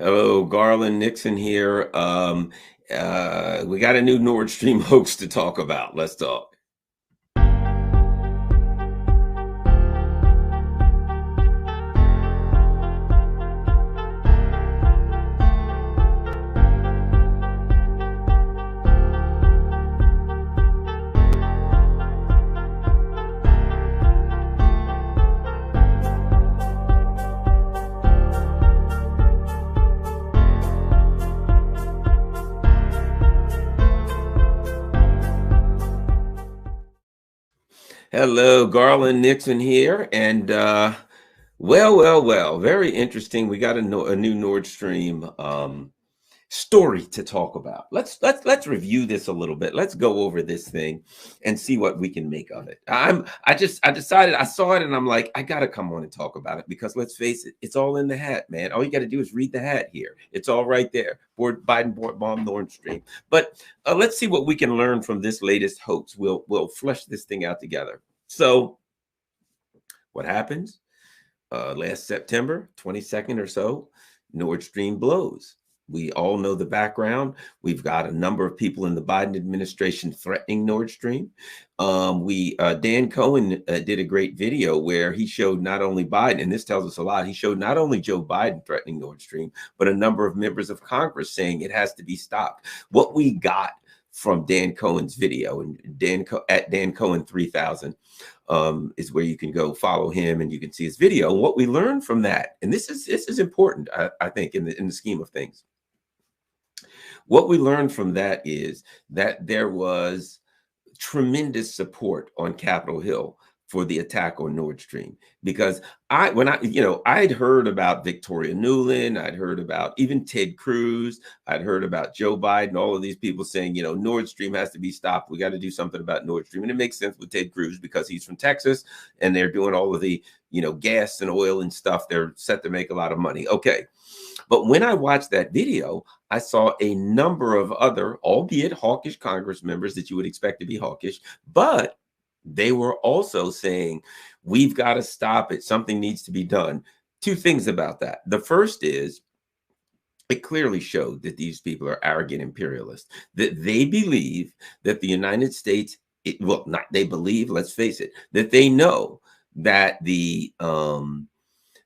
Hello, Garland Nixon here. We got a new Nord Stream hoax to talk about. Let's talk. Hello, Garland Nixon here, and well, very interesting. We got a new Nord Stream story to talk about. Let's review this a little bit. Let's go over this thing and see what we can make of it. I decided I saw it and I'm like, I gotta come on and talk about it because let's face it, it's all in the hat, man. All you got to do is read the hat here. It's all right there. Biden bomb Nord Stream. But let's see what we can learn from this latest hoax. We'll flesh this thing out together. So what happens? Last September 22nd or so, Nord Stream blows. We all know the background. We've got a number of people in the Biden administration threatening Nord Stream. Dan Cohen did a great video where he showed not only Biden, and this tells us a lot, he showed not only Joe Biden threatening Nord Stream, but a number of members of Congress saying it has to be stopped. What we got from Dan Cohen's video, and at Dan Cohen 3000 is where you can go follow him and you can see his video. And what we learned from that, and this is important, I think, in the scheme of things. What we learned from that is that there was tremendous support on Capitol Hill for the attack on Nord Stream, because I'd heard about Victoria Nuland, I'd heard about even Ted Cruz, I'd heard about Joe Biden, all of these people saying, Nord Stream has to be stopped. We got to do something about Nord Stream. And it makes sense with Ted Cruz because he's from Texas and they're doing all of the, gas and oil and stuff. They're set to make a lot of money. Okay. But when I watched that video, I saw a number of other, albeit hawkish Congress members that you would expect to be hawkish, but they were also saying, we've got to stop it. Something needs to be done. Two things about that. The first is, it clearly showed that these people are arrogant imperialists, that they believe that the United States, let's face it, that they know that the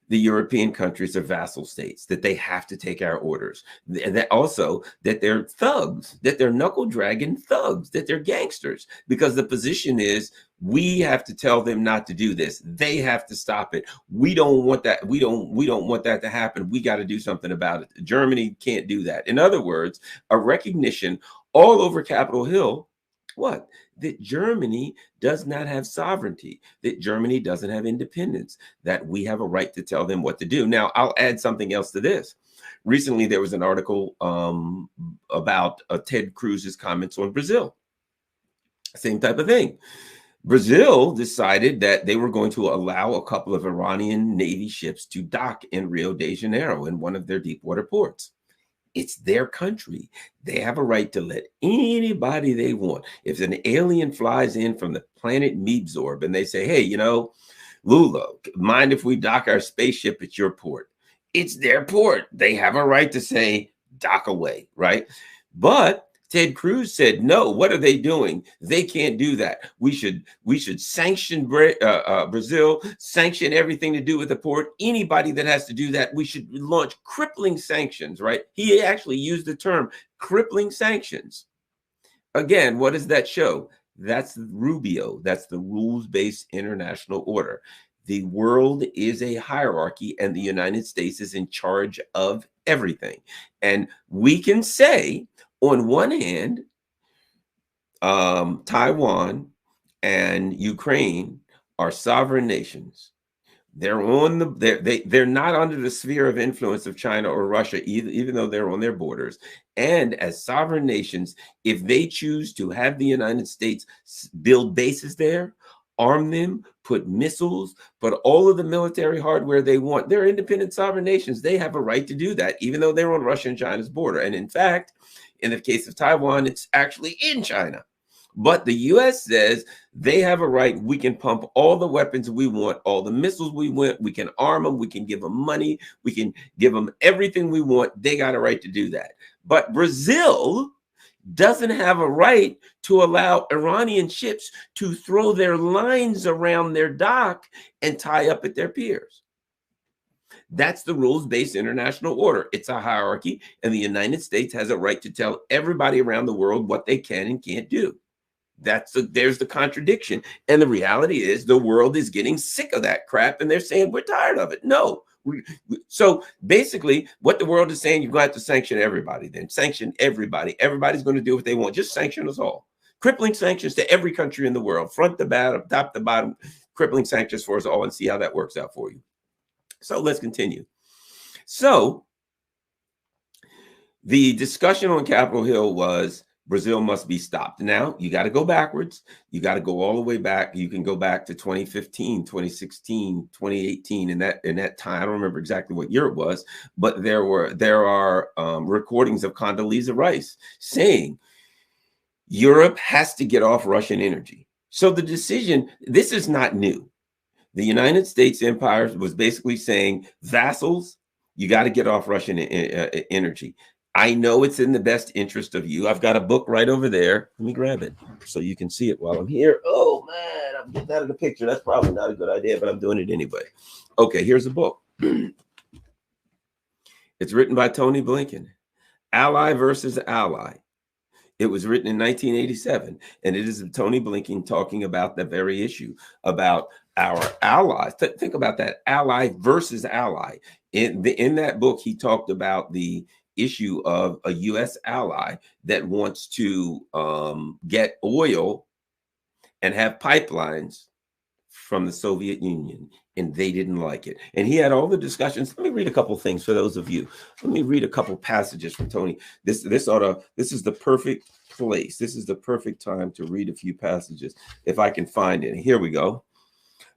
European countries are vassal states, that they have to take our orders, and that also that they're thugs, that they're knuckle dragging thugs, that they're gangsters, because the position is we have to tell them not to do this. They have to stop it. We don't want that. We don't want that to happen. We got to do something about it. Germany can't do that. In other words, a recognition all over Capitol Hill, what? That Germany does not have sovereignty, that Germany doesn't have independence, that we have a right to tell them what to do. Now, I'll add something else to this. Recently, there was an article about Ted Cruz's comments on Brazil. Same type of thing. Brazil decided that they were going to allow a couple of Iranian Navy ships to dock in Rio de Janeiro in one of their deep water ports. It's their country. They have a right to let anybody they want. If an alien flies in from the planet Meebzorb and they say, hey, Lula, mind if we dock our spaceship at your port? It's their port. They have a right to say, dock away, right? But Ted Cruz said, no, what are they doing? They can't do that. We should sanction Brazil, sanction everything to do with the port. Anybody that has to do that, we should launch crippling sanctions, right? He actually used the term crippling sanctions. Again, what does that show? That's Rubio. That's the rules-based international order. The world is a hierarchy and the United States is in charge of everything. And we can say, on one hand, Taiwan and Ukraine are sovereign nations. They're not under the sphere of influence of China or Russia, even though they're on their borders. And as sovereign nations, if they choose to have the United States build bases there, arm them, put missiles, put all of the military hardware they want, they're independent sovereign nations. They have a right to do that, even though they're on Russia and China's border. And in fact, in the case of Taiwan, it's actually in China. But the U.S. says they have a right. We can pump all the weapons we want, all the missiles we want. We can arm them. We can give them money. We can give them everything we want. They got a right to do that. But Brazil doesn't have a right to allow Iranian ships to throw their lines around their dock and tie up at their piers. That's the rules-based international order. It's a hierarchy, and the United States has a right to tell everybody around the world what they can and can't do. There's the contradiction. And the reality is the world is getting sick of that crap, and they're saying we're tired of it. No. So basically, what the world is saying, you've got to sanction everybody. Then sanction everybody. Everybody's going to do what they want. Just sanction us all. Crippling sanctions to every country in the world, front to bottom, top to bottom, crippling sanctions for us all, and see how that works out for you. So let's continue. So the discussion on Capitol Hill was Brazil must be stopped. Now, you got to go backwards. You got to go all the way back. You can go back to 2015, 2016, 2018. In that time, I don't remember exactly what year it was, but there are recordings of Condoleezza Rice saying Europe has to get off Russian energy. So the decision, this is not new. The United States empire was basically saying, vassals, you got to get off Russian energy. I know it's in the best interest of you. I've got a book right over there. Let me grab it so you can see it while I'm here. Oh, man, I'm getting out of the picture. That's probably not a good idea, but I'm doing it anyway. Okay, here's a book. It's written by Tony Blinken, Ally versus Ally. It was written in 1987, and it is Tony Blinken talking about that very issue, about our allies. Think about that, ally versus ally. In that book, he talked about the issue of a U.S. ally that wants to get oil and have pipelines from the Soviet Union, and they didn't like it. And he had all the discussions. Let me read a couple things for those of you. Let me read a couple passages from Tony. This is the perfect place. This is the perfect time to read a few passages if I can find it. Here we go.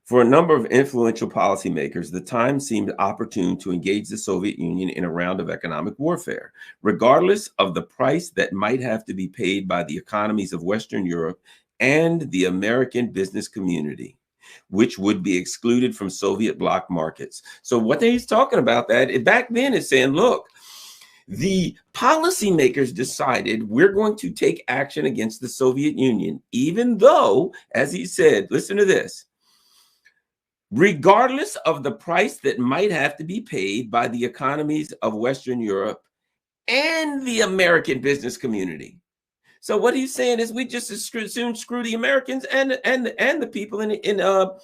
For a number of influential policymakers, the time seemed opportune to engage the Soviet Union in a round of economic warfare, regardless of the price that might have to be paid by the economies of Western Europe and the American business community, which would be excluded from Soviet bloc markets. So what he's talking about that back then is saying, look, the policymakers decided we're going to take action against the Soviet Union, even though, as he said, listen to this, regardless of the price that might have to be paid by the economies of Western Europe and the American business community. So what he's saying is we just as soon screw the Americans and the people and the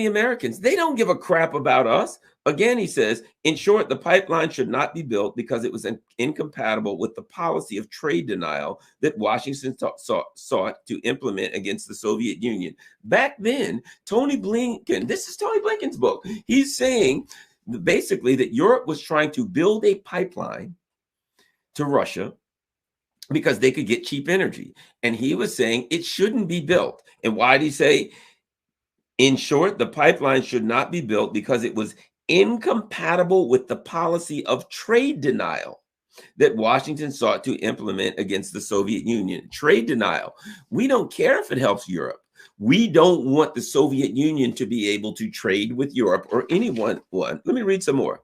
Americans. They don't give a crap about us. Again, he says, in short, the pipeline should not be built because it was incompatible with the policy of trade denial that Washington sought to implement against the Soviet Union. Back then, Tony Blinken, this is Tony Blinken's book. He's saying basically that Europe was trying to build a pipeline to Russia because they could get cheap energy. And he was saying it shouldn't be built. And why did he say, in short, the pipeline should not be built because it was incompatible with the policy of trade denial that Washington sought to implement against the Soviet Union. Trade denial. We don't care if it helps Europe. We don't want the Soviet Union to be able to trade with Europe or anyone. Let me read some more.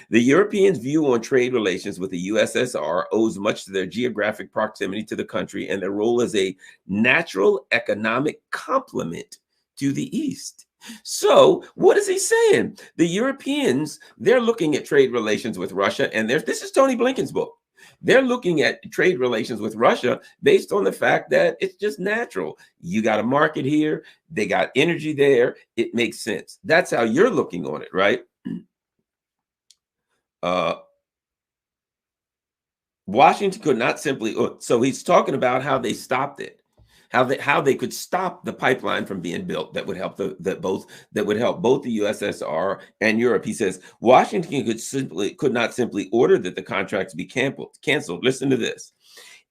The Europeans' view on trade relations with the USSR owes much to their geographic proximity to the country and their role as a natural economic complement to the East. So what is he saying? The Europeans, they're looking at trade relations with Russia, and this is Tony Blinken's book. They're looking at trade relations with Russia based on the fact that it's just natural. You got a market here. They got energy there. It makes sense. That's how you're looking on it, right? Washington could not simply, so he's talking about how they stopped it. How they could stop the pipeline from being built that would help both the USSR and Europe. He says Washington could not simply order that the contracts be canceled. Listen to this.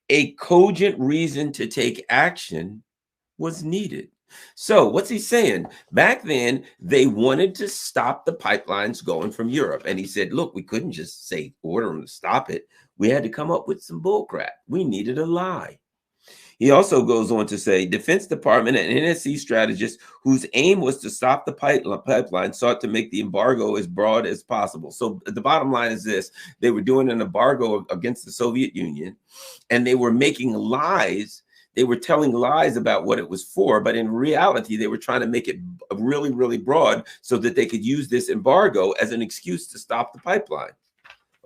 A cogent reason to take action was needed. So what's he saying? Back then, they wanted to stop the pipelines going from Europe. And he said, look, we couldn't just say order them to stop it. We had to come up with some bullcrap. We needed a lie. He also goes on to say, Defense Department and NSC strategists whose aim was to stop the pipeline sought to make the embargo as broad as possible. So the bottom line is this: they were doing an embargo against the Soviet Union, and they were making lies. They were telling lies about what it was for, but in reality, they were trying to make it really, really broad so that they could use this embargo as an excuse to stop the pipeline.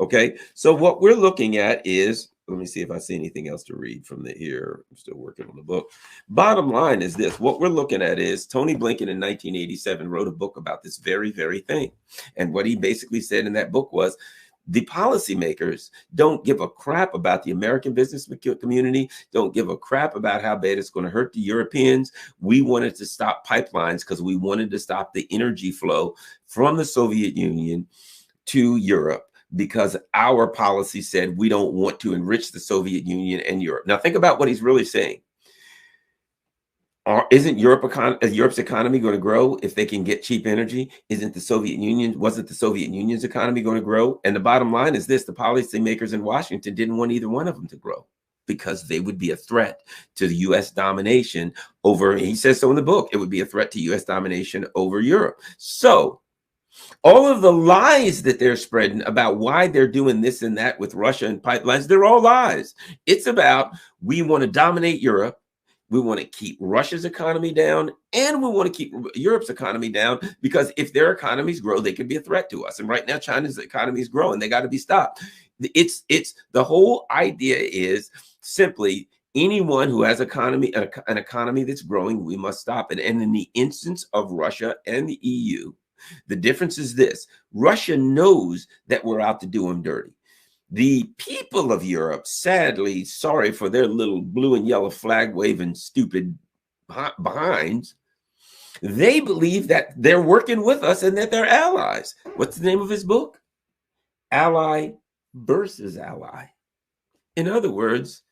Okay, so what we're looking at is, let me see if I see anything else to read from the here. I'm still working on the book. Bottom line is this: what we're looking at is Tony Blinken in 1987 wrote a book about this very, very thing. And what he basically said in that book was, the policymakers don't give a crap about the American business community, don't give a crap about how bad it's going to hurt the Europeans. We wanted to stop pipelines because we wanted to stop the energy flow from the Soviet Union to Europe, because our policy said we don't want to enrich the Soviet Union and Europe. Now think about what he's really saying. Isn't Europe's economy going to grow if they can get cheap energy? Wasn't the Soviet Union's economy going to grow? And the bottom line is this: the policymakers in Washington didn't want either one of them to grow because they would be a threat to the U.S. domination over, he says so in the book, it would be a threat to U.S. domination over Europe. So all of the lies that they're spreading about why they're doing this and that with Russia and pipelines, they're all lies. It's about, we want to dominate Europe. We want to keep Russia's economy down, and we want to keep Europe's economy down, because if their economies grow, they could be a threat to us. And right now, China's economy is growing. They got to be stopped. It's the whole idea is simply, anyone who has an economy that's growing, we must stop it. And in the instance of Russia and the EU, the difference is this: Russia knows that we're out to do them dirty. The people of Europe, sadly, sorry for their little blue and yellow flag waving stupid behinds, they believe that they're working with us and that they're allies. What's the name of his book? Ally versus ally. In other words,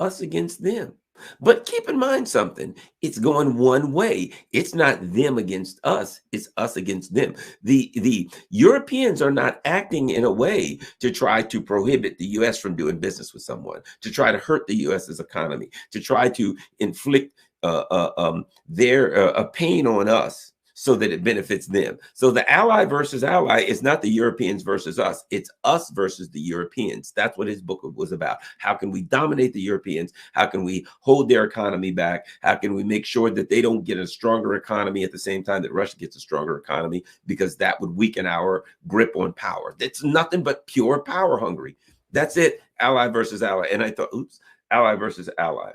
us against them. But keep in mind something: it's going one way. It's not them against us, it's us against them. The Europeans are not acting in a way to try to prohibit the US from doing business with someone, to try to hurt the US's economy, to try to inflict their pain on us so that it benefits them. So the ally versus ally is not the Europeans versus us. It's us versus the Europeans. That's what his book was about. How can we dominate the Europeans? How can we hold their economy back? How can we make sure that they don't get a stronger economy at the same time that Russia gets a stronger economy? Because that would weaken our grip on power. That's nothing but pure power hungry. That's it. Ally versus ally. And I thought, oops, ally versus ally.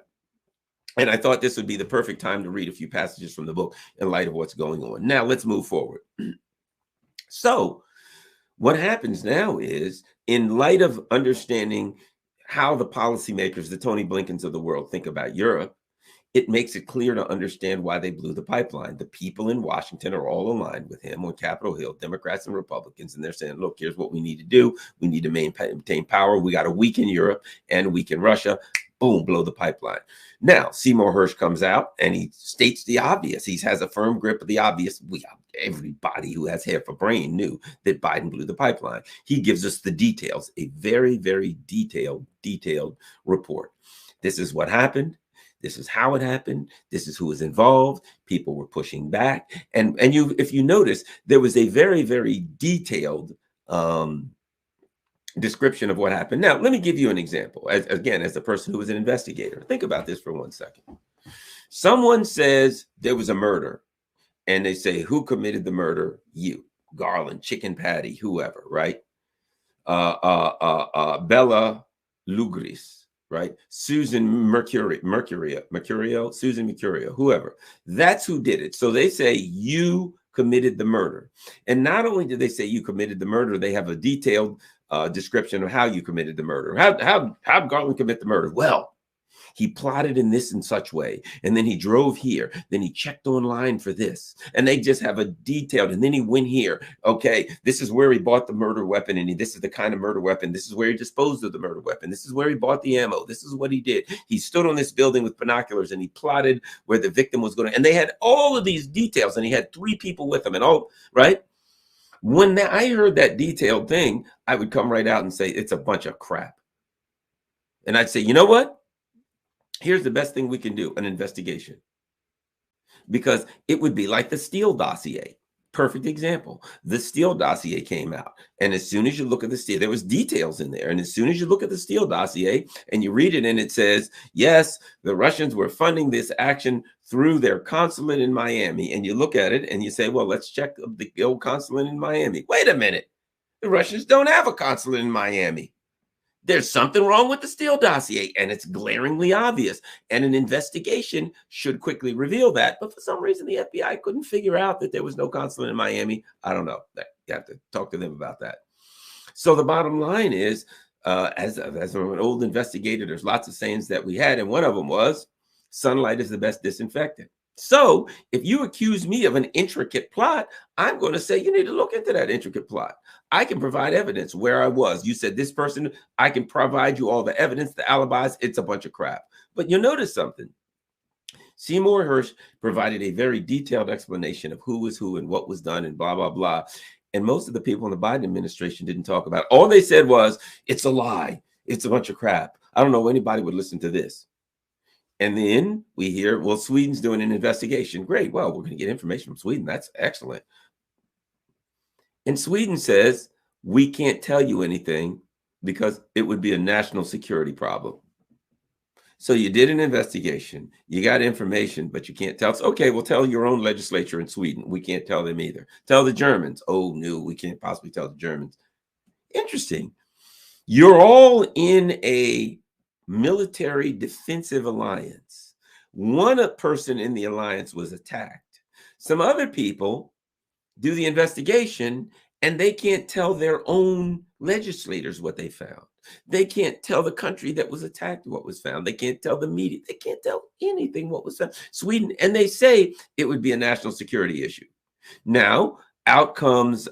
And I thought this would be the perfect time to read a few passages from the book in light of what's going on. Now, let's move forward. So what happens now is, in light of understanding how the policymakers, the Tony Blinkens of the world, think about Europe, it makes it clear to understand why they blew the pipeline. The people in Washington are all aligned with him on Capitol Hill, Democrats and Republicans, and they're saying, look, here's what we need to do. We need to maintain power. We got to weaken Europe and weaken Russia. Boom, blow the pipeline. Now, Seymour Hersh comes out and he states the obvious. He has a firm grip of the obvious. Everybody who has half a brain knew that Biden blew the pipeline. He gives us the details, a very, very detailed report. This is what happened. This is how it happened. This is who was involved. People were pushing back. And if you notice, there was a very, very detailed description of what happened. Now, let me give you an example. As a person who was an investigator, think about this for 1 second. Someone says there was a murder, and they say, who committed the murder? You, Garland, Chicken Patty, whoever, right? Bella Lugris, right? Susan Mercurio, Susan Mercurio, whoever. That's who did it. So they say you committed the murder. And not only did they say you committed the murder, they have a detailed description of how you committed the murder. How Garland commit the murder? Well, He plotted in this and such way, and then he drove here. Then he checked online for this, and they just have a detailed. And then he went here. Okay, this is where he bought the murder weapon, and this is the kind of murder weapon. This is where he disposed of the murder weapon. This is where he bought the ammo. This is what he did. He stood on this building with binoculars, and he plotted where the victim was going to. And they had all of these details, and he had 3 people with him, and all right. When I heard that detailed thing, I would come right out and say it's a bunch of crap, and I'd say, you know what? Here's the best thing we can do, an investigation. Because it would be like the Steele dossier. Perfect example. The Steele dossier came out. And as soon as you look at the Steele, there was details in there. And as soon as you look at the Steele dossier and you read it and it says, yes, the Russians were funding this action through their consulate in Miami. And you look at it and you say, well, let's check the old consulate in Miami. Wait a minute. The Russians don't have a consulate in Miami. There's something wrong with the Steele dossier, and it's glaringly obvious. And an investigation should quickly reveal that. But for some reason, the FBI couldn't figure out that there was no consulate in Miami. I don't know. You have to talk to them about that. So the bottom line is, as an old investigator, there's lots of sayings that we had, and one of them was, sunlight is the best disinfectant. So if you accuse me of an intricate plot, I'm going to say you need to look into that intricate plot. I can provide evidence where I was. You said this person, I can provide you all the evidence, the alibis. It's a bunch of crap. But you'll notice something. Seymour Hersh provided a very detailed explanation of who was who and what was done and blah, blah, blah. And most of the people in the Biden administration didn't talk about it. All they said was, it's a lie. It's a bunch of crap. I don't know if anybody would listen to this. And then we hear, well, Sweden's doing an investigation. Great. Well, we're going to get information from Sweden. That's excellent. And Sweden says, we can't tell you anything because it would be a national security problem. So you did an investigation, you got information, but you can't tell us. Okay, well, tell your own legislature in Sweden. We can't tell them either. Tell the Germans. Oh, no, we can't possibly tell the Germans. Interesting. You're all in a military defensive alliance. One person in the alliance was attacked. Some other people do the investigation and they can't tell their own legislators what they found. They can't tell the country that was attacked what was found. They can't tell the media. They can't tell anything what was found. Sweden, and they say it would be a national security issue. Now, out comes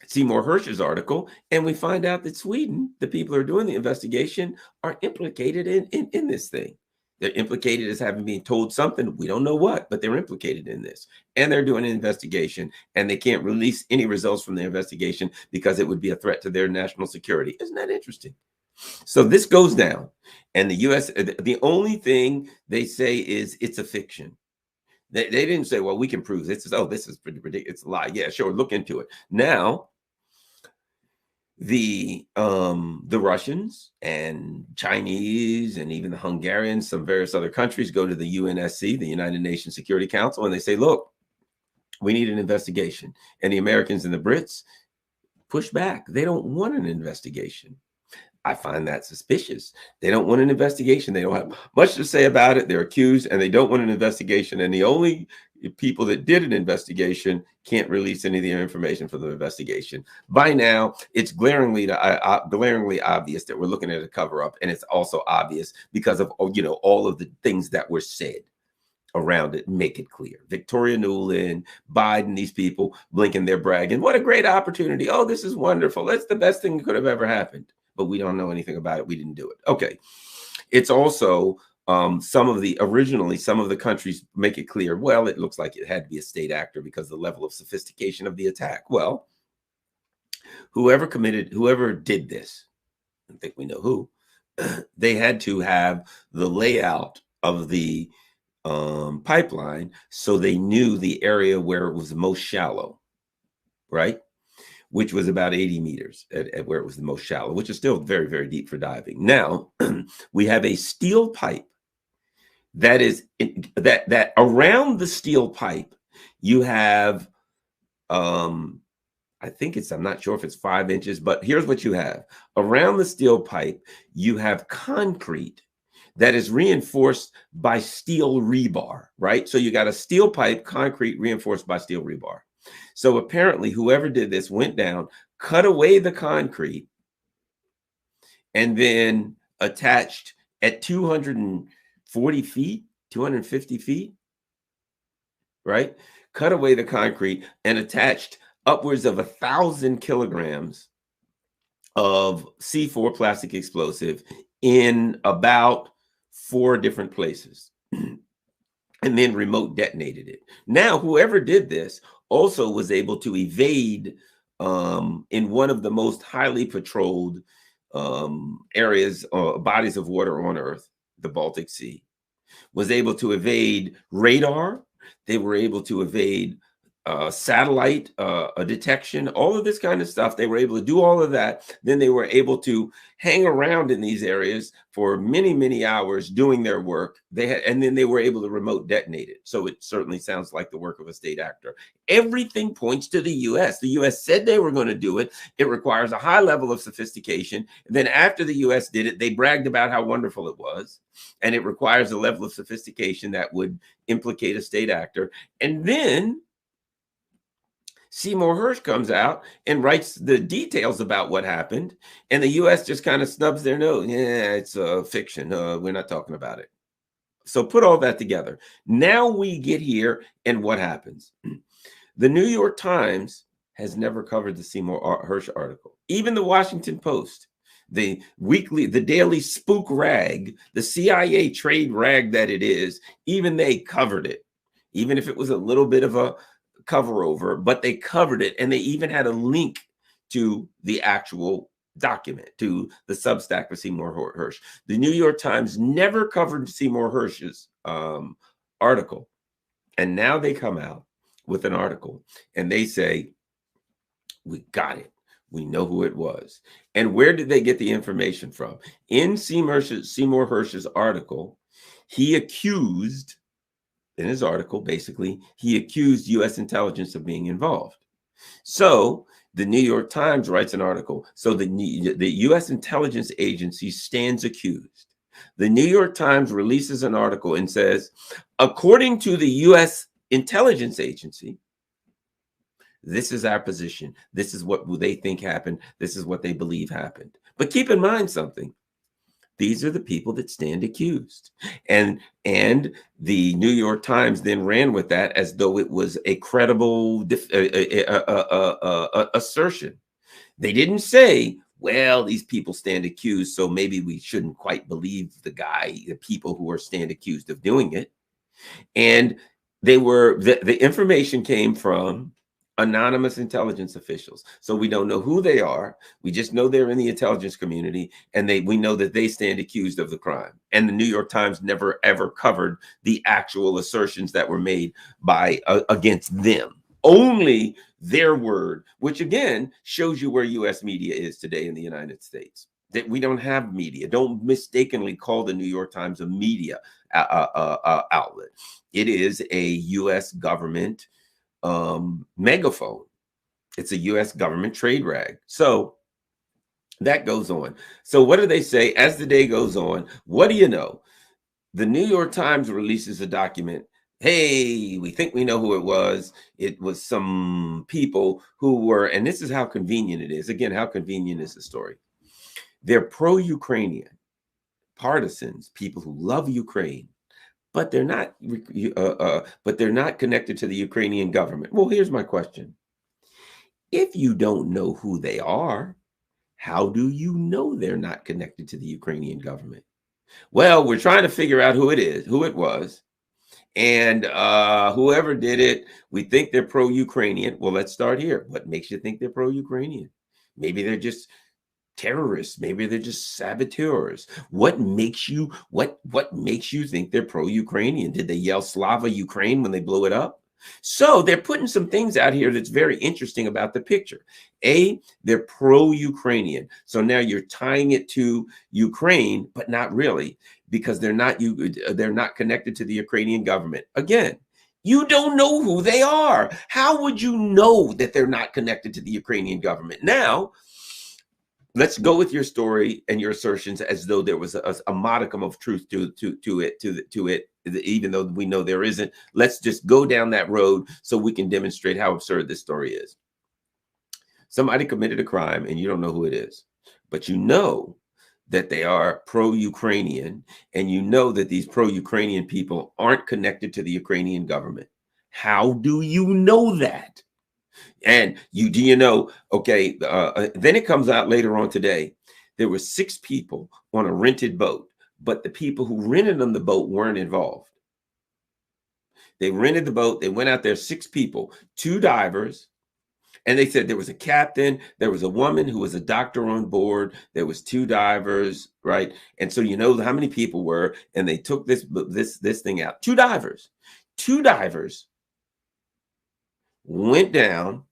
Seymour Hersh's article, and we find out that Sweden, the people who are doing the investigation, are implicated in this thing. They're implicated as having been told something. We don't know what, but they're implicated in this. And they're doing an investigation, and they can't release any results from the investigation because it would be a threat to their national security. Isn't that interesting? So this goes down, and the U.S., the only thing they say is it's a fiction. They didn't say, well, we can prove this. Oh, this is pretty ridiculous. It's a lie. Yeah, sure, look into it. Now, the Russians and Chinese and even the Hungarians, some various other countries go to the UNSC, the United Nations Security Council, and they say, look, we need an investigation. And the Americans and the Brits push back. They don't want an investigation. I find that suspicious. They don't want an investigation. They don't have much to say about it. They're accused and they don't want an investigation. And the only people that did an investigation can't release any of their information for the investigation. By now, it's glaringly obvious that we're looking at a cover up. And it's also obvious because of, all of the things that were said around it. Make it clear. Victoria Nuland, Biden, these people blinking, they're bragging. What a great opportunity. Oh, this is wonderful. That's the best thing that could have ever happened. But we don't know anything about it. We didn't do it. Okay. It's also some of the countries make it clear, well, it looks like it had to be a state actor because of the level of sophistication of the attack. Well, whoever did this, I think we know who, they had to have the layout of the pipeline so they knew the area where it was the most shallow, right? Which was about 80 meters at where it was the most shallow, which is still very, very deep for diving. Now, we have a steel pipe that is that around the steel pipe, you have, I'm not sure if it's 5 inches, but here's what you have. Around the steel pipe, you have concrete that is reinforced by steel rebar, right? So you got a steel pipe, concrete reinforced by steel rebar. So apparently whoever did this went down, cut away the concrete, and then attached at 240 feet, 250 feet, right? Cut away the concrete and attached upwards of 1,000 kilograms of C4 plastic explosive in about 4 different places. And then remote detonated it. Now, whoever did this also was able to evade in one of the most highly patrolled areas, bodies of water on Earth, the Baltic Sea, was able to evade radar. They were able to evade satellite detection, all of this kind of stuff. They were able to do all of that. Then they were able to hang around in these areas for many, many hours doing their work. And then they were able to remote detonate it. So it certainly sounds like the work of a state actor. Everything points to the U.S. The U.S. said they were going to do it. It requires a high level of sophistication. And then after the U.S. did it, they bragged about how wonderful it was. And it requires a level of sophistication that would implicate a state actor. And then Seymour Hersh comes out and writes the details about what happened, and the U.S. just kind of snubs their nose. Yeah, it's fiction. We're not talking about it. So put all that together. Now we get here, and what happens? The New York Times has never covered the Seymour Hersh article. Even the Washington Post, the daily spook rag, the CIA trade rag that it is, even they covered it, even if it was a little bit of a cover over, but they covered it, and they even had a link to the actual document, to the Substack of Seymour Hersh. The New York Times never covered Seymour Hersh's article, and now they come out with an article and they say, we got it. We know who it was. And where did they get the information from? In Seymour Hersh's article, he accused, in his article, basically, he accused U.S. intelligence of being involved. So the New York Times writes an article. So the U.S. intelligence agency stands accused. The New York Times releases an article and says, according to the U.S. intelligence agency, this is our position. This is what they think happened. This is what they believe happened. But keep in mind something. These are the people that stand accused. And the New York Times then ran with that as though it was a credible assertion. They didn't say, well, these people stand accused, so maybe we shouldn't quite believe the people who are stand accused of doing it. And the information came from anonymous intelligence officials. So we don't know who they are. We just know they're in the intelligence community, and we know that they stand accused of the crime. And the New York Times never ever covered the actual assertions that were made by against them. Only their word, which again shows you where U.S. media is today in the United States. That we don't have media. Don't mistakenly call the New York Times a media outlet. It is a U.S. government megaphone. It's a U.S. government trade rag. So that goes on. So what do they say as the day goes on? What do you know? The New York Times releases a document. Hey, we think we know who it was. It was some people who were, and this is how convenient it is. Again, how convenient is the story? They're pro-Ukrainian partisans, people who love Ukraine, but they're not connected to the Ukrainian government. Well, here's my question. If you don't know who they are, how do you know they're not connected to the Ukrainian government? Well, we're trying to figure out who it was. And whoever did it, we think they're pro-Ukrainian. Well, let's start here. What makes you think they're pro-Ukrainian? Maybe they're just terrorists. Maybe they're just saboteurs. What makes you think they're pro-Ukrainian? Did they yell Slava Ukraine when they blew it up? So they're putting some things out here that's very interesting about the picture. They're pro-Ukrainian. So now you're tying it to Ukraine, but not really, because they're not connected to the Ukrainian government. Again, you don't know who they are. How would you know that they're not connected to the Ukrainian government? Now, let's go with your story and your assertions as though there was a modicum of truth to it, even though we know there isn't. Let's just go down that road so we can demonstrate how absurd this story is. Somebody committed a crime and you don't know who it is, but you know that they are pro-Ukrainian, and you know that these pro-Ukrainian people aren't connected to the Ukrainian government. How do you know that? And do you know, okay, then it comes out later on today, there were 6 people on a rented boat, but the people who rented them the boat weren't involved. They rented the boat, they went out there, 6 people, 2 divers, and they said there was a captain, there was a woman who was a doctor on board, there was 2 divers, right? And so you know how many people were, and they took this thing out. 2 divers. 2 divers went down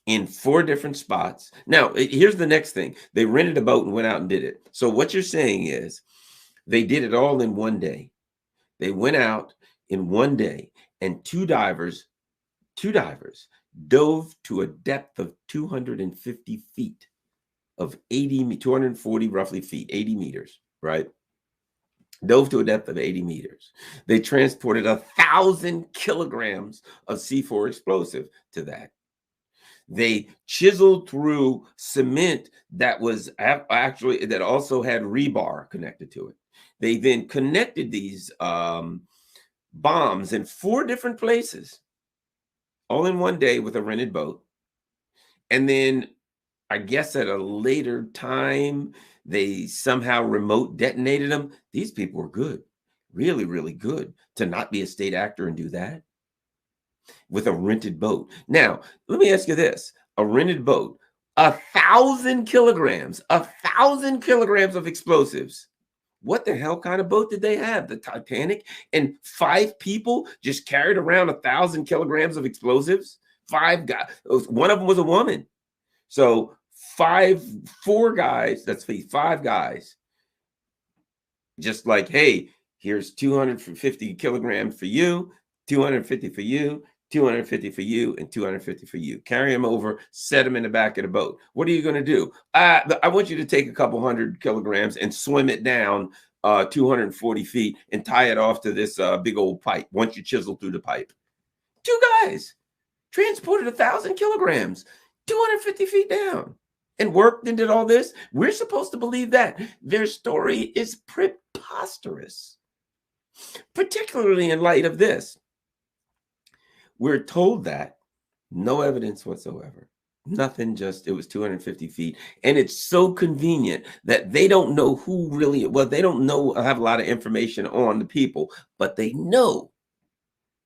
in 4 different spots. Now, here's the next thing. They rented a boat and went out and did it. So what you're saying is they did it all in one day. They went out in one day, and 2 divers dove to a depth of 250 feet of 240 roughly feet, 80 meters, right? Dove to a depth of 80 meters. They transported 1,000 kilograms of C4 explosive to that. They chiseled through cement that was actually, that also had rebar connected to it. They then connected these bombs in 4 different places, all in one day with a rented boat. And then I guess at a later time, they somehow remote detonated them. These people were good, really, really good to not be a state actor and do that with a rented boat. Now, let me ask you this. A rented boat, 1,000 kilograms, 1,000 kilograms of explosives. What the hell kind of boat did they have? The Titanic? And 5 people just carried around 1,000 kilograms of explosives? 5 guys. One of them was a woman. So 4 guys, that's 5 guys. Just like, hey, here's 250 kilograms for you, 250 for you, 250 for you, and 250 for you. Carry them over, set them in the back of the boat. What are you going to do? I want you to take a couple 100 kilograms and swim it down 240 feet and tie it off to this big old pipe once you chisel through the pipe. 2 guys transported 1,000 kilograms, 250 feet down, and worked and did all this. We're supposed to believe that. Their story is preposterous, particularly in light of this. We're told that no evidence whatsoever, nothing, just it was 250 feet. And it's so convenient that they don't know who really, well, they don't know, have a lot of information on the people, but they know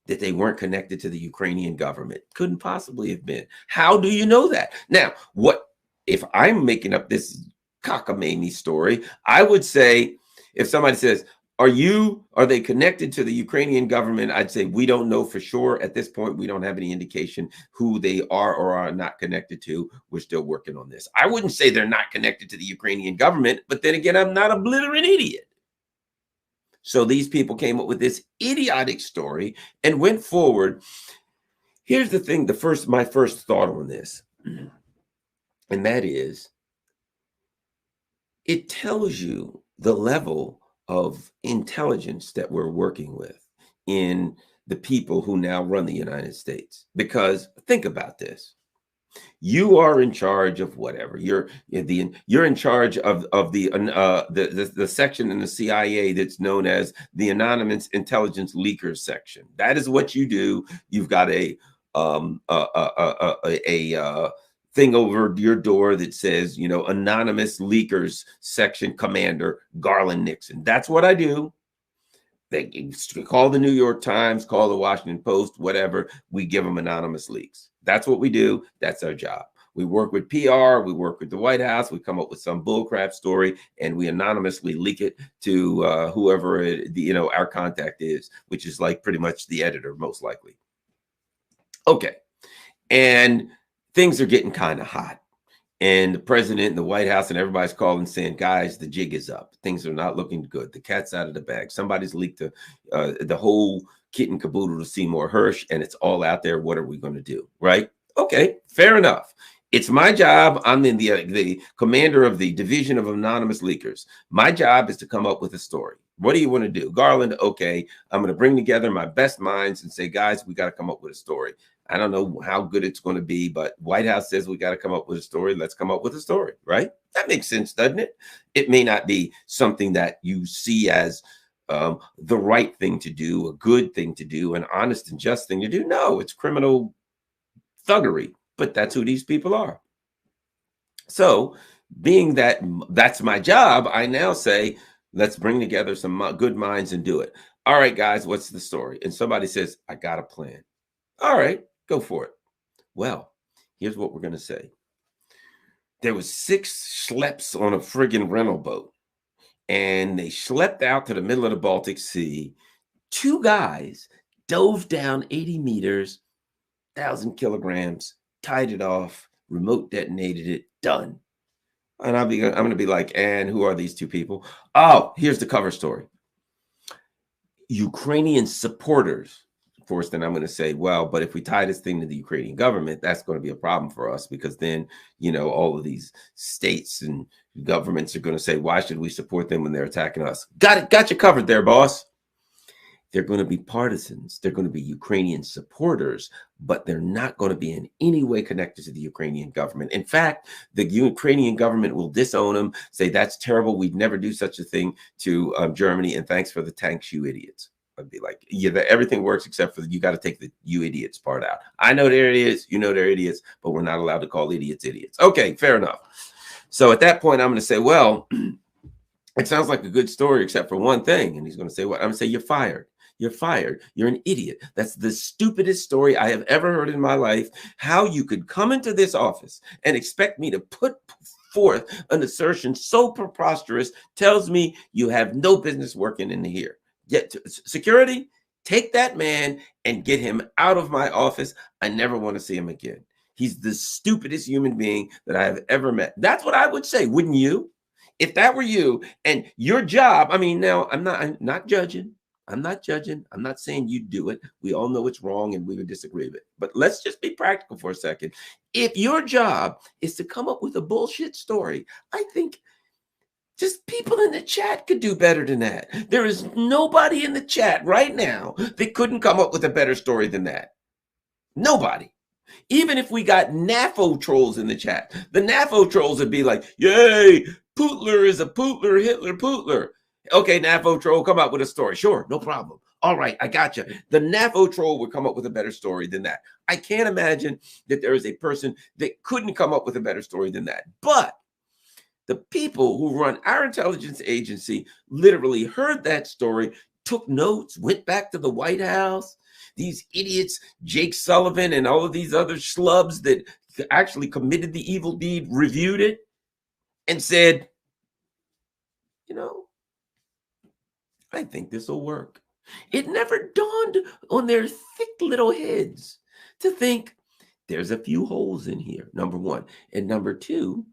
that they weren't connected to the Ukrainian government. Couldn't possibly have been. How do you know that? Now, what if I'm making up this cockamamie story? I would say, if somebody says, are they connected to the Ukrainian government? I'd say we don't know for sure. At this point, we don't have any indication who they are or are not connected to. We're still working on this. I wouldn't say they're not connected to the Ukrainian government, but then again, I'm not a blithering idiot. So these people came up with this idiotic story and went forward. Here's the thing, my first thought on this, and that is, it tells you the level of intelligence that we're working with in the people who now run the United States. Because think about this. You are in charge of whatever. You're in charge of the section in the CIA that's known as the Anonymous Intelligence Leakers section. That is what you do. You've got a thing over your door that says, Anonymous Leakers Section Commander Garland Nixon. That's what I do. They call the New York Times, call the Washington Post, whatever. We give them anonymous leaks. That's what we do. That's our job. We work with PR. We work with the White House. We come up with some bullcrap story, and we anonymously leak it to whoever our contact is, which is like pretty much the editor, most likely. Okay, and things are getting kind of hot. And the president and the White House and everybody's calling saying, guys, the jig is up. Things are not looking good. The cat's out of the bag. Somebody's leaked the whole kit and caboodle to Seymour Hersh, and it's all out there. What are we going to do? Right? Okay, fair enough. It's my job. I'm in the commander of the Division of Anonymous Leakers. My job is to come up with a story. What do you want to do? Garland, okay, I'm going to bring together my best minds and say, guys, we got to come up with a story. I don't know how good it's going to be, but White House says we got to come up with a story. Let's come up with a story, right? That makes sense, doesn't it? It may not be something that you see as the right thing to do, a good thing to do, an honest and just thing to do. No, it's criminal thuggery, but that's who these people are. So, being that that's my job, I now say, let's bring together some good minds and do it. All right, guys, what's the story? And somebody says, I got a plan. All right, go for it. Well, here's what we're going to say. There was 6 schleps on a friggin' rental boat, and they schlepped out to the middle of the Baltic Sea. 2 guys dove down 80 meters, 1,000 kilograms, tied it off, remote detonated it, done. And I'm going to be like, and who are these 2 people? Oh, here's the cover story. Ukrainian supporters. Of course, then I'm going to say, well, but if we tie this thing to the Ukrainian government, that's going to be a problem for us, because then, all of these states and governments are going to say, why should we support them when they're attacking us? Got you covered there, boss. They're going to be partisans. They're going to be Ukrainian supporters, but they're not going to be in any way connected to the Ukrainian government. In fact, the Ukrainian government will disown them, say, that's terrible. We'd never do such a thing to Germany. And thanks for the tanks, you idiots. I'd be like, yeah, everything works except for you got to take the you idiots part out. I know they're idiots. You know they're idiots, but we're not allowed to call idiots idiots. Okay, fair enough. So at that point, I'm going to say, well, it sounds like a good story except for one thing. And he's going to say, what? I'm going to say, you're fired. You're fired. You're an idiot. That's the stupidest story I have ever heard in my life. How you could come into this office and expect me to put forth an assertion so preposterous tells me you have no business working in here. Yet security, take that man and get him out of my office. I never want to see him again. He's the stupidest human being that I have ever met. That's what I would say, wouldn't you? If that were you and your job, I mean, now I'm not judging. I'm not judging. I'm not saying you do it. We all know it's wrong and we would disagree with it. But let's just be practical for a second. If your job is to come up with a bullshit story, I think just people in the chat could do better than that. There is nobody in the chat right now that couldn't come up with a better story than that. Nobody. Even if we got NAFO trolls in the chat, the NAFO trolls would be like, yay, Pootler is a Pootler, Hitler Pootler. Okay, NAFO troll, come up with a story. Sure, no problem. All right, I got you. The NAFO troll would come up with a better story than that. I can't imagine that there is a person that couldn't come up with a better story than that. But the people who run our intelligence agency literally heard that story, took notes, went back to the White House. These idiots, Jake Sullivan and all of these other schlubs that actually committed the evil deed, reviewed it and said, I think this will work. It never dawned on their thick little heads to think there's a few holes in here, number one. And number two,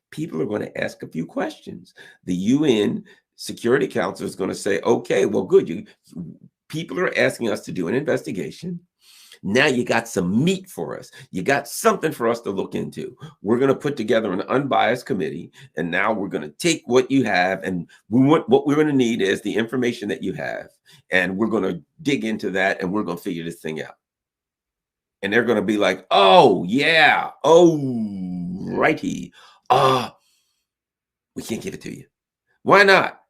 people are going to ask a few questions. The UN Security Council is going to say, okay, well, good. People are asking us to do an investigation. Now you got some meat for us. You got something for us to look into. We're going to put together an unbiased committee, and now we're going to take what you have, and what we're going to need is the information that you have, and we're going to dig into that, and we're going to figure this thing out. And they're going to be like, oh, yeah, oh, righty. We can't give it to you. Why not?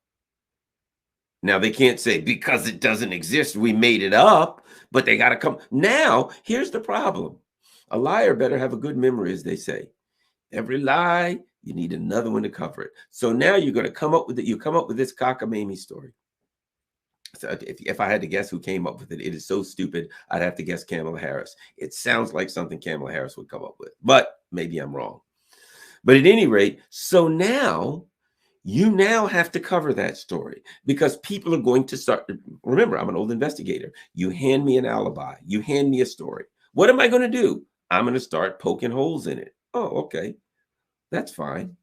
Now, they can't say because it doesn't exist, we made it up, but they got to come. Now, here's the problem. A liar better have a good memory, as they say. Every lie, you need another one to cover it. So now you're going to come up with it. You come up with this cockamamie story. So if I had to guess who came up with it, it is so stupid, I'd have to guess Kamala Harris. It sounds like something Kamala Harris would come up with, but maybe I'm wrong. But at any rate, so now you now have to cover that story because people are going to start. Remember, I'm an old investigator. You hand me an alibi. You hand me a story. What am I going to do? I'm going to start poking holes in it. Oh, okay. That's fine.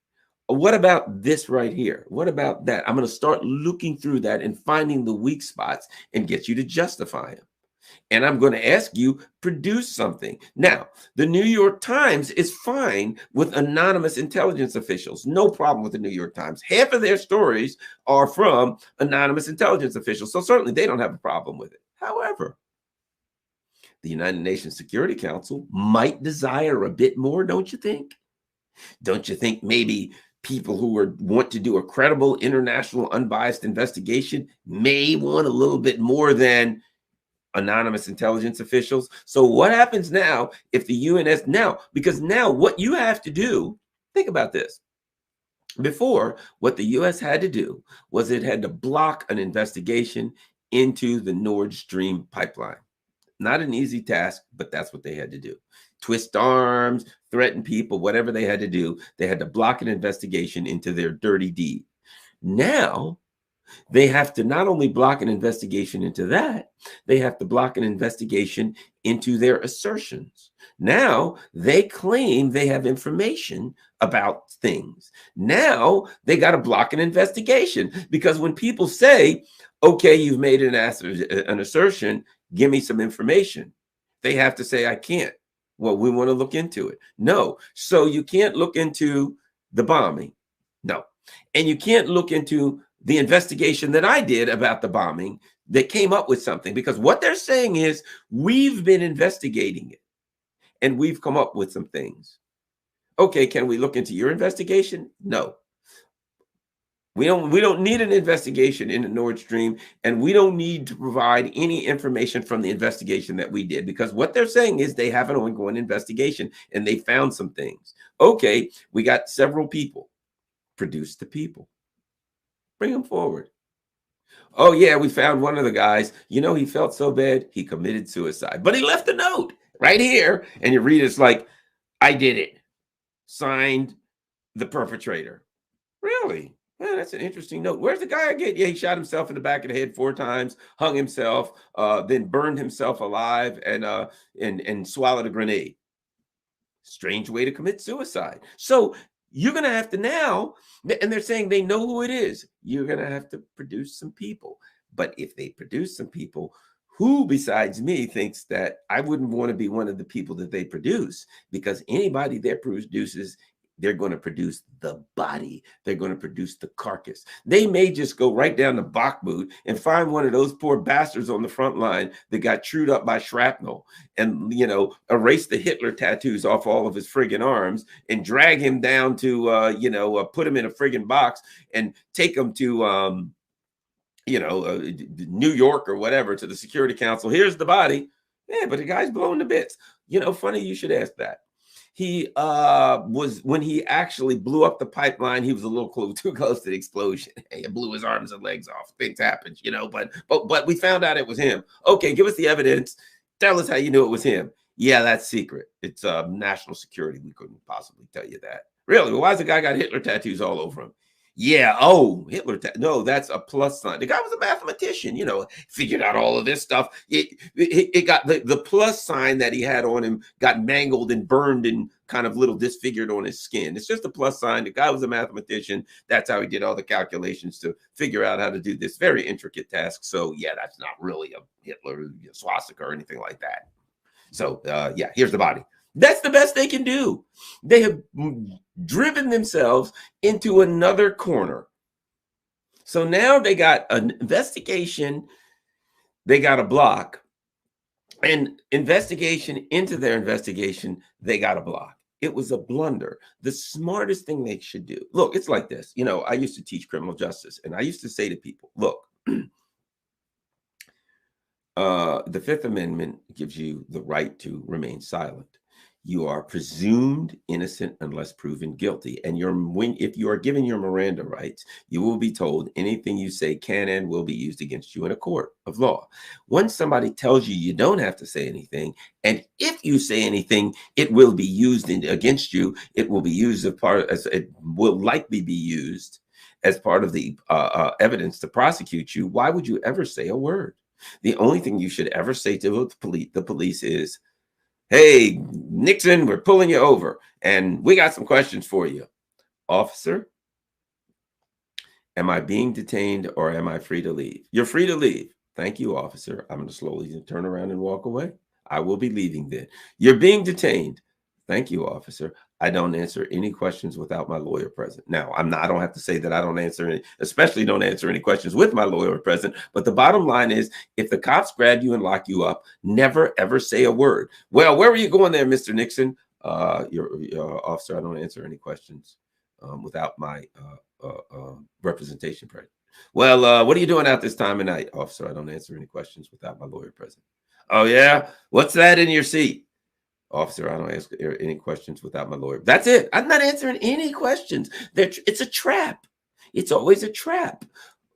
What about this right here? What about that? I'm going to start looking through that and finding the weak spots and get you to justify them. And I'm going to ask you, produce something. Now, the New York Times is fine with anonymous intelligence officials. No problem with the New York Times. Half of their stories are from anonymous intelligence officials. So certainly they don't have a problem with it. However, The United Nations Security Council might desire a bit more, don't you think? Don't you think maybe people who want to do a credible international unbiased investigation may want a little bit more than anonymous intelligence officials? So what happens now if the UNS now, because now what you have to do, think about this. Before, what the US had to do was it had to block an investigation into the Nord Stream pipeline. Not an easy task, but that's what they had to do. Twist arms, threaten people, whatever they had to do. They had to block an investigation into their dirty deed. Now, they have to not only block an investigation into that, they have to block an investigation into their assertions. Now they claim they have information about things. Now they got to block an investigation, because when people say, okay, you've made an assertion, give me some information, they have to say, I can't. Well, we want to look into it. No. So you can't look into the bombing. No. And you can't look into the investigation that I did about the bombing that came up with something, because what they're saying is we've been investigating it and we've come up with some things. Okay, can we look into your investigation? No. We don't need an investigation into Nord Stream, and we don't need to provide any information from the investigation that we did, because what they're saying is they have an ongoing investigation and they found some things. Okay, we got several people. Produce the people. Bring them forward. Oh, yeah, we found one of the guys. You know, he felt so bad, he committed suicide. But he left a note right here. And you read it's like, I did it. Signed, the perpetrator. Really? Yeah, that's an interesting note. Where's the guy again? Yeah, he shot himself in the back of the head 4 times, hung himself, then burned himself alive, and swallowed a grenade. Strange way to commit suicide. So you're going to have to now, and they're saying they know who it is. You're going to have to produce some people. But if they produce some people, who besides me thinks that I wouldn't want to be one of the people that they produce? Because anybody that produces, they're going to produce the body. They're going to produce the carcass. They may just go right down to Bakhmut and find one of those poor bastards on the front line that got chewed up by shrapnel and, you know, erase the Hitler tattoos off all of his friggin' arms and drag him down to, put him in a friggin' box and take him to, New York or whatever, to the Security Council. Here's the body. Yeah, but the guy's blown to bits. You know, funny you should ask that. He was, when he actually blew up the pipeline, he was a little too close to the explosion. He blew his arms and legs off. Things happen, you know, but we found out it was him. Okay, give us the evidence. Tell us how you knew it was him. Yeah, that's secret. It's national security. We couldn't possibly tell you that. Really? Well, why's the guy got Hitler tattoos all over him? Yeah. Oh, Hitler. No, that's a plus sign. The guy was a mathematician, you know, figured out all of this stuff. It got the plus sign that he had on him got mangled and burned and kind of little disfigured on his skin. It's just a plus sign. The guy was a mathematician. That's how he did all the calculations to figure out how to do this very intricate task. So yeah, that's not really a Hitler swastika or anything like that. So yeah, here's the body. That's the best they can do. They have driven themselves into another corner. So now they got an investigation, they got a block, and investigation into their investigation, they got a block. It was a blunder. The smartest thing they should do. Look, it's like this. You know, I used to teach criminal justice, and I used to say to people, look, the Fifth Amendment gives you the right to remain silent. You are presumed innocent unless proven guilty. And if you are given your Miranda rights, you will be told anything you say can and will be used against you in a court of law. Once somebody tells you you don't have to say anything, and if you say anything, it will be used against you. It will be used it will likely be used as part of the evidence to prosecute you. Why would you ever say a word? The only thing you should ever say to the police is, hey, Nixon, we're pulling you over, and we got some questions for you. Officer, am I being detained or am I free to leave? You're free to leave. Thank you, officer. I'm going to slowly turn around and walk away. I will be leaving then. You're being detained. Thank you, officer. I don't answer any questions without my lawyer present. Now, I don't have to say that I don't answer any, especially don't answer any questions with my lawyer present. But the bottom line is, if the cops grab you and lock you up, never ever say a word. Well, where were you going there, Mr. Nixon? Your officer, I don't answer any questions without my representation present. Well, what are you doing out this time of night, officer? I don't answer any questions without my lawyer present. Oh yeah, what's that in your seat? Officer, I don't ask any questions without my lawyer. That's it. I'm not answering any questions. It's a trap. It's always a trap.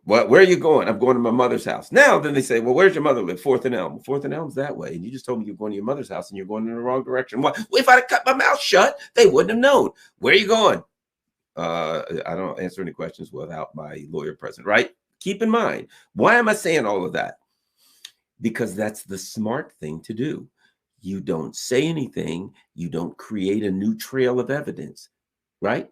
Where are you going? I'm going to my mother's house. Now, then they say, well, where's your mother live? Fourth and Elm. Fourth and Elm's that way. And you just told me you're going to your mother's house and you're going in the wrong direction. Well, if I'd have cut my mouth shut, they wouldn't have known. Where are you going? I don't answer any questions without my lawyer present, right? Keep in mind, why am I saying all of that? Because that's the smart thing to do. You don't say anything. You don't create a new trail of evidence, right?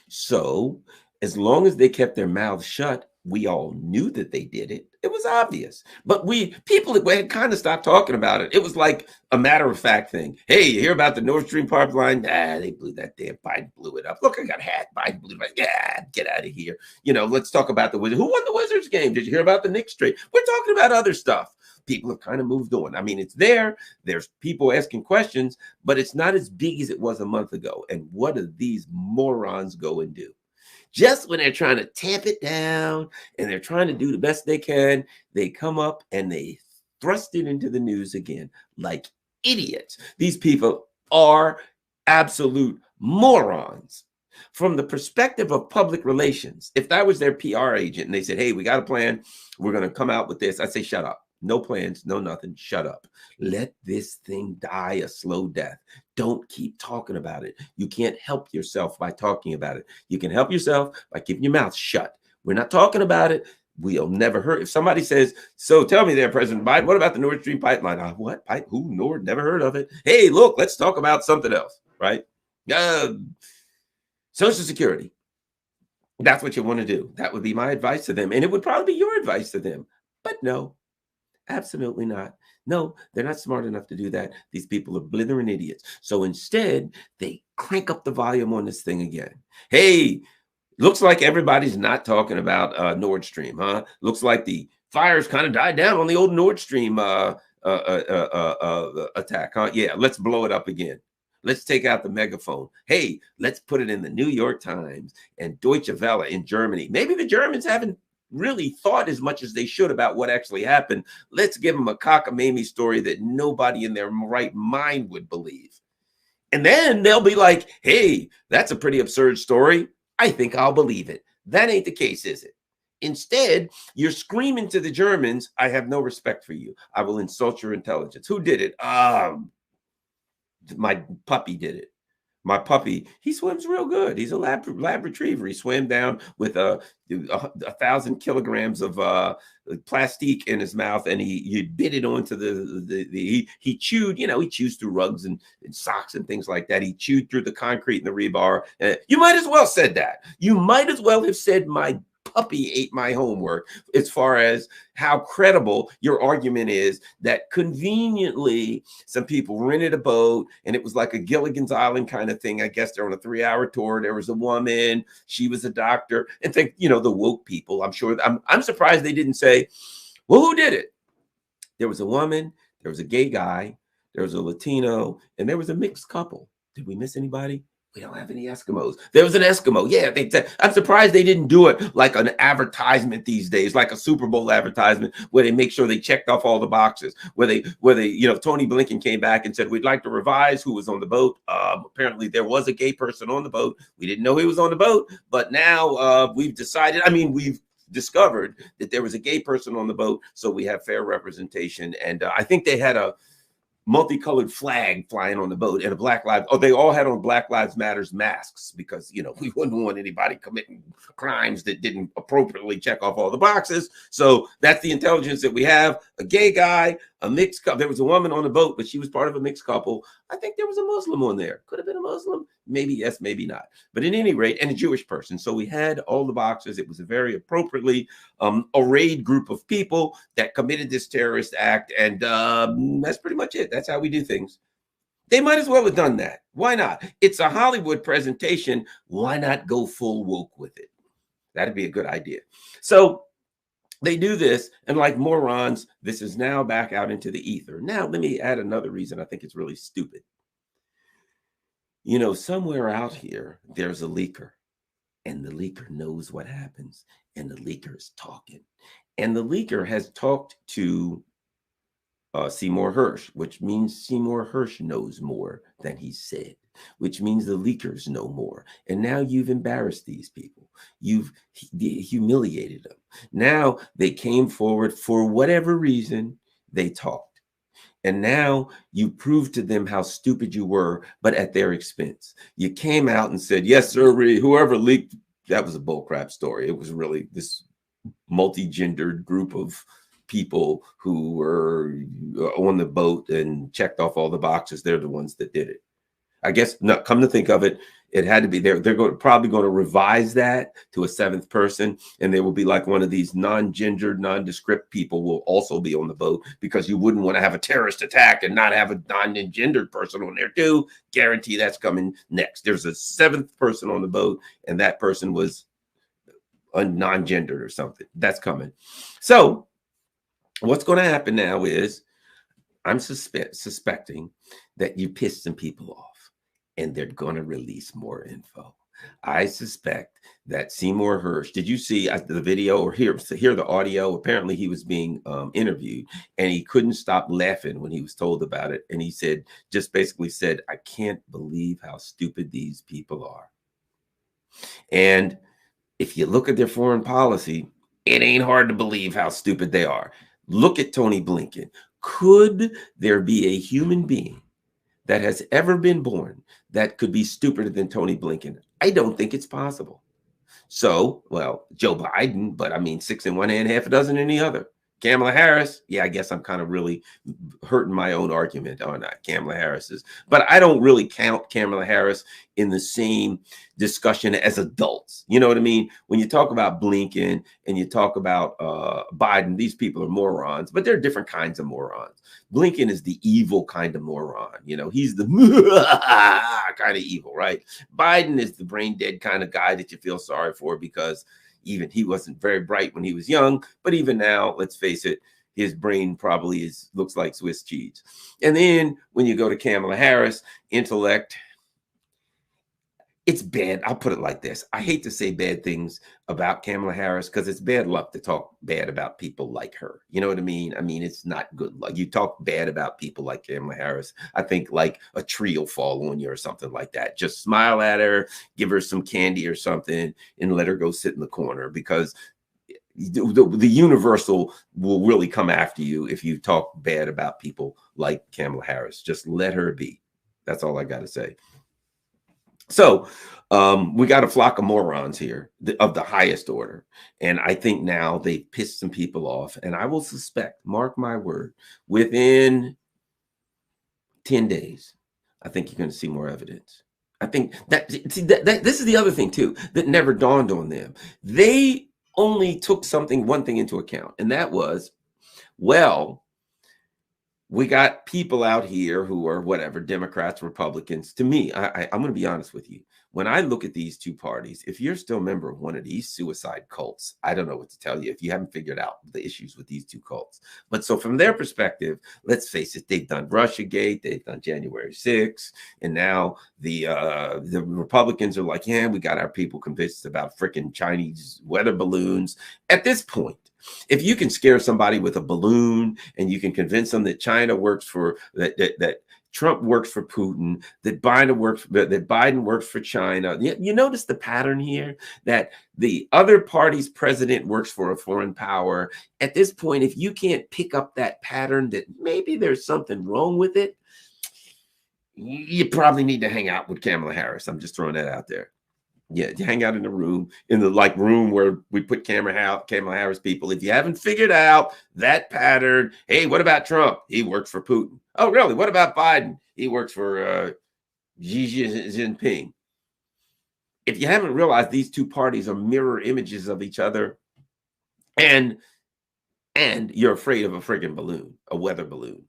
So as long as they kept their mouths shut, we all knew that they did it. It was obvious. But people had kind of stopped talking about it. It was like a matter of fact thing. Hey, you hear about the Nord Stream pipeline? Nah, they blew that damn. Biden blew it up. Look, I got hacked. Biden blew it up. Yeah, get out of here. Let's talk about the Wizards. Who won the Wizards game? Did you hear about the Knicks trade? We're talking about other stuff. People have kind of moved on. I mean, it's there. There's people asking questions, but it's not as big as it was a month ago. And what do these morons go and do? Just when they're trying to tamp it down and they're trying to do the best they can, they come up and they thrust it into the news again like idiots. These people are absolute morons. From the perspective of public relations, if I was their PR agent and they said, hey, we got a plan, we're going to come out with this, I'd say, shut up. No plans, no nothing. Shut up. Let this thing die a slow death. Don't keep talking about it. You can't help yourself by talking about it. You can help yourself by keeping your mouth shut. We're not talking about it. We'll never heard. If somebody says, so tell me there, President Biden, what about the Nord Stream pipeline? What? Pipe? Who? Nord? Never heard of it. Hey, look, let's talk about something else, right? Social Security. That's what you want to do. That would be my advice to them. And it would probably be your advice to them. But no. Absolutely not. No, they're not smart enough to do that. These people are blithering idiots. So instead, they crank up the volume on this thing again. Hey, looks like everybody's not talking about Nord Stream, huh? Looks like the fires kind of died down on the old Nord Stream attack, huh? Yeah, let's blow it up again. Let's take out the megaphone. Hey, let's put it in the New York Times and Deutsche Welle in Germany. Maybe the Germans haven't really thought as much as they should about what actually happened. Let's give them a cockamamie story that nobody in their right mind would believe. And then they'll be like, hey, that's a pretty absurd story. I think I'll believe it. That ain't the case, is it? Instead, you're screaming to the Germans, I have no respect for you. I will insult your intelligence. Who did it? My puppy did it. My puppy, he swims real good. He's a lab retriever. He swam down with 1,000 kilograms of plastique in his mouth, and he bit it onto he chewed. He chews through rugs and socks and things like that. He chewed through the concrete and the rebar. You might as well said that. You might as well have said my puppy ate my homework, as far as how credible your argument is that conveniently some people rented a boat and it was like a Gilligan's Island kind of thing. I guess they're on a 3-hour tour. There was a woman, she was a doctor, and think, the woke people, I'm surprised they didn't say, well, who did it? There was a woman, there was a gay guy, there was a Latino, and there was a mixed couple. Did we miss anybody? We don't have any Eskimos. There was an Eskimo. Yeah, I'm surprised they didn't do it like an advertisement these days, like a Super Bowl advertisement, where they make sure they checked off all the boxes. Where they, Tony Blinken came back and said, we'd like to revise who was on the boat. Apparently, there was a gay person on the boat. We didn't know he was on the boat, but now we've decided. We've discovered that there was a gay person on the boat, so we have fair representation. And I think they had a multicolored flag flying on the boat and they all had on Black Lives Matters masks, because we wouldn't want anybody committing crimes that didn't appropriately check off all the boxes. So that's the intelligence that we have. A gay guy, a mixed couple. There was a woman on the boat, but she was part of a mixed couple. I think there was a Muslim on there. Could have been a Muslim. Maybe yes, maybe not. But at any rate, and a Jewish person. So we had all the boxes. It was a very appropriately arrayed group of people that committed this terrorist act. And that's pretty much it. That's how we do things. They might as well have done that. Why not? It's a Hollywood presentation. Why not go full woke with it? That'd be a good idea. So they do this, and like morons, this is now back out into the ether. Now, let me add another reason I think it's really stupid. You know, somewhere out here, there's a leaker, and the leaker knows what happens, and the leaker is talking. And the leaker has talked to Seymour Hersh, which means Seymour Hersh knows more than he said, which means the leakers know more. And now you've embarrassed these people. You've humiliated them. Now they came forward for whatever reason, they talked. And now you proved to them how stupid you were, but at their expense. You came out and said, yes, sir, whoever leaked, that was a bullcrap story. It was really this multi-gendered group of people who were on the boat and checked off all the boxes. They're the ones that did it. I guess, no, come to think of it, it had to be there. They're probably going to revise that to a seventh person, and there will be like one of these non-gendered, nondescript people will also be on the boat, because you wouldn't want to have a terrorist attack and not have a non-gendered person on there too. Guarantee that's coming next. There's a seventh person on the boat, and that person was non-gendered or something. That's coming. So what's going to happen now is I'm suspecting that you pissed some people off, and they're going to release more info. I suspect that Seymour Hersh, did you see the video or hear the audio? Apparently he was being interviewed, and he couldn't stop laughing when he was told about it. And he said, just basically said, I can't believe how stupid these people are. And if you look at their foreign policy, it ain't hard to believe how stupid they are. Look at Tony Blinken. Could there be a human being that has ever been born that could be stupider than Tony Blinken? I don't think it's possible. So, well, Joe Biden, but I mean, 6 in one hand, half a dozen in the other. Kamala Harris, yeah, I guess I'm kind of really hurting my own argument, aren't I? Kamala Harris is, but I don't really count Kamala Harris in the same discussion as adults. You know what I mean? When you talk about Blinken and you talk about Biden, these people are morons, but they're different kinds of morons. Blinken is the evil kind of moron. You know, he's the kind of evil, right? Biden is the brain dead kind of guy that you feel sorry for, because even he wasn't very bright when he was young, but even now, let's face it, his brain probably looks like Swiss cheese. And then when you go to Kamala Harris, intellect, it's bad. I'll put it like this. I hate to say bad things about Kamala Harris, because it's bad luck to talk bad about people like her. You know what I mean? I mean, it's not good luck. You talk bad about people like Kamala Harris, I think like a tree will fall on you or something like that. Just smile at her, give her some candy or something, and let her go sit in the corner, because the universal will really come after you if you talk bad about people like Kamala Harris. Just let her be. That's all I got to say. So we got a flock of morons here of the highest order. And I think now they've pissed some people off. And I will suspect, mark my word, within 10 days, I think you're going to see more evidence. I think that this is the other thing, too, that never dawned on them. They only took one thing into account, and that was, well, we got people out here who are whatever, Democrats, Republicans. To me, I'm going to be honest with you. When I look at these two parties, if you're still a member of one of these suicide cults, I don't know what to tell you if you haven't figured out the issues with these two cults. But so from their perspective, let's face it, they've done Russiagate, they've done January 6th, and now the Republicans are like, yeah, we got our people convinced about freaking Chinese weather balloons. At this point, if you can scare somebody with a balloon and you can convince them that China works for that Trump works for Putin, that Biden works for China, you notice the pattern here, that the other party's president works for a foreign power. At this point, if you can't pick up that pattern, that maybe there's something wrong with it, you probably need to hang out with Kamala Harris. I'm just throwing that out there. Yeah, you hang out in the room, room where we put Kamala Harris people. If you haven't figured out that pattern, hey, what about Trump? He works for Putin. Oh, really? What about Biden? He works for Xi Jinping. If you haven't realized these two parties are mirror images of each other, and you're afraid of a friggin' balloon, a weather balloon.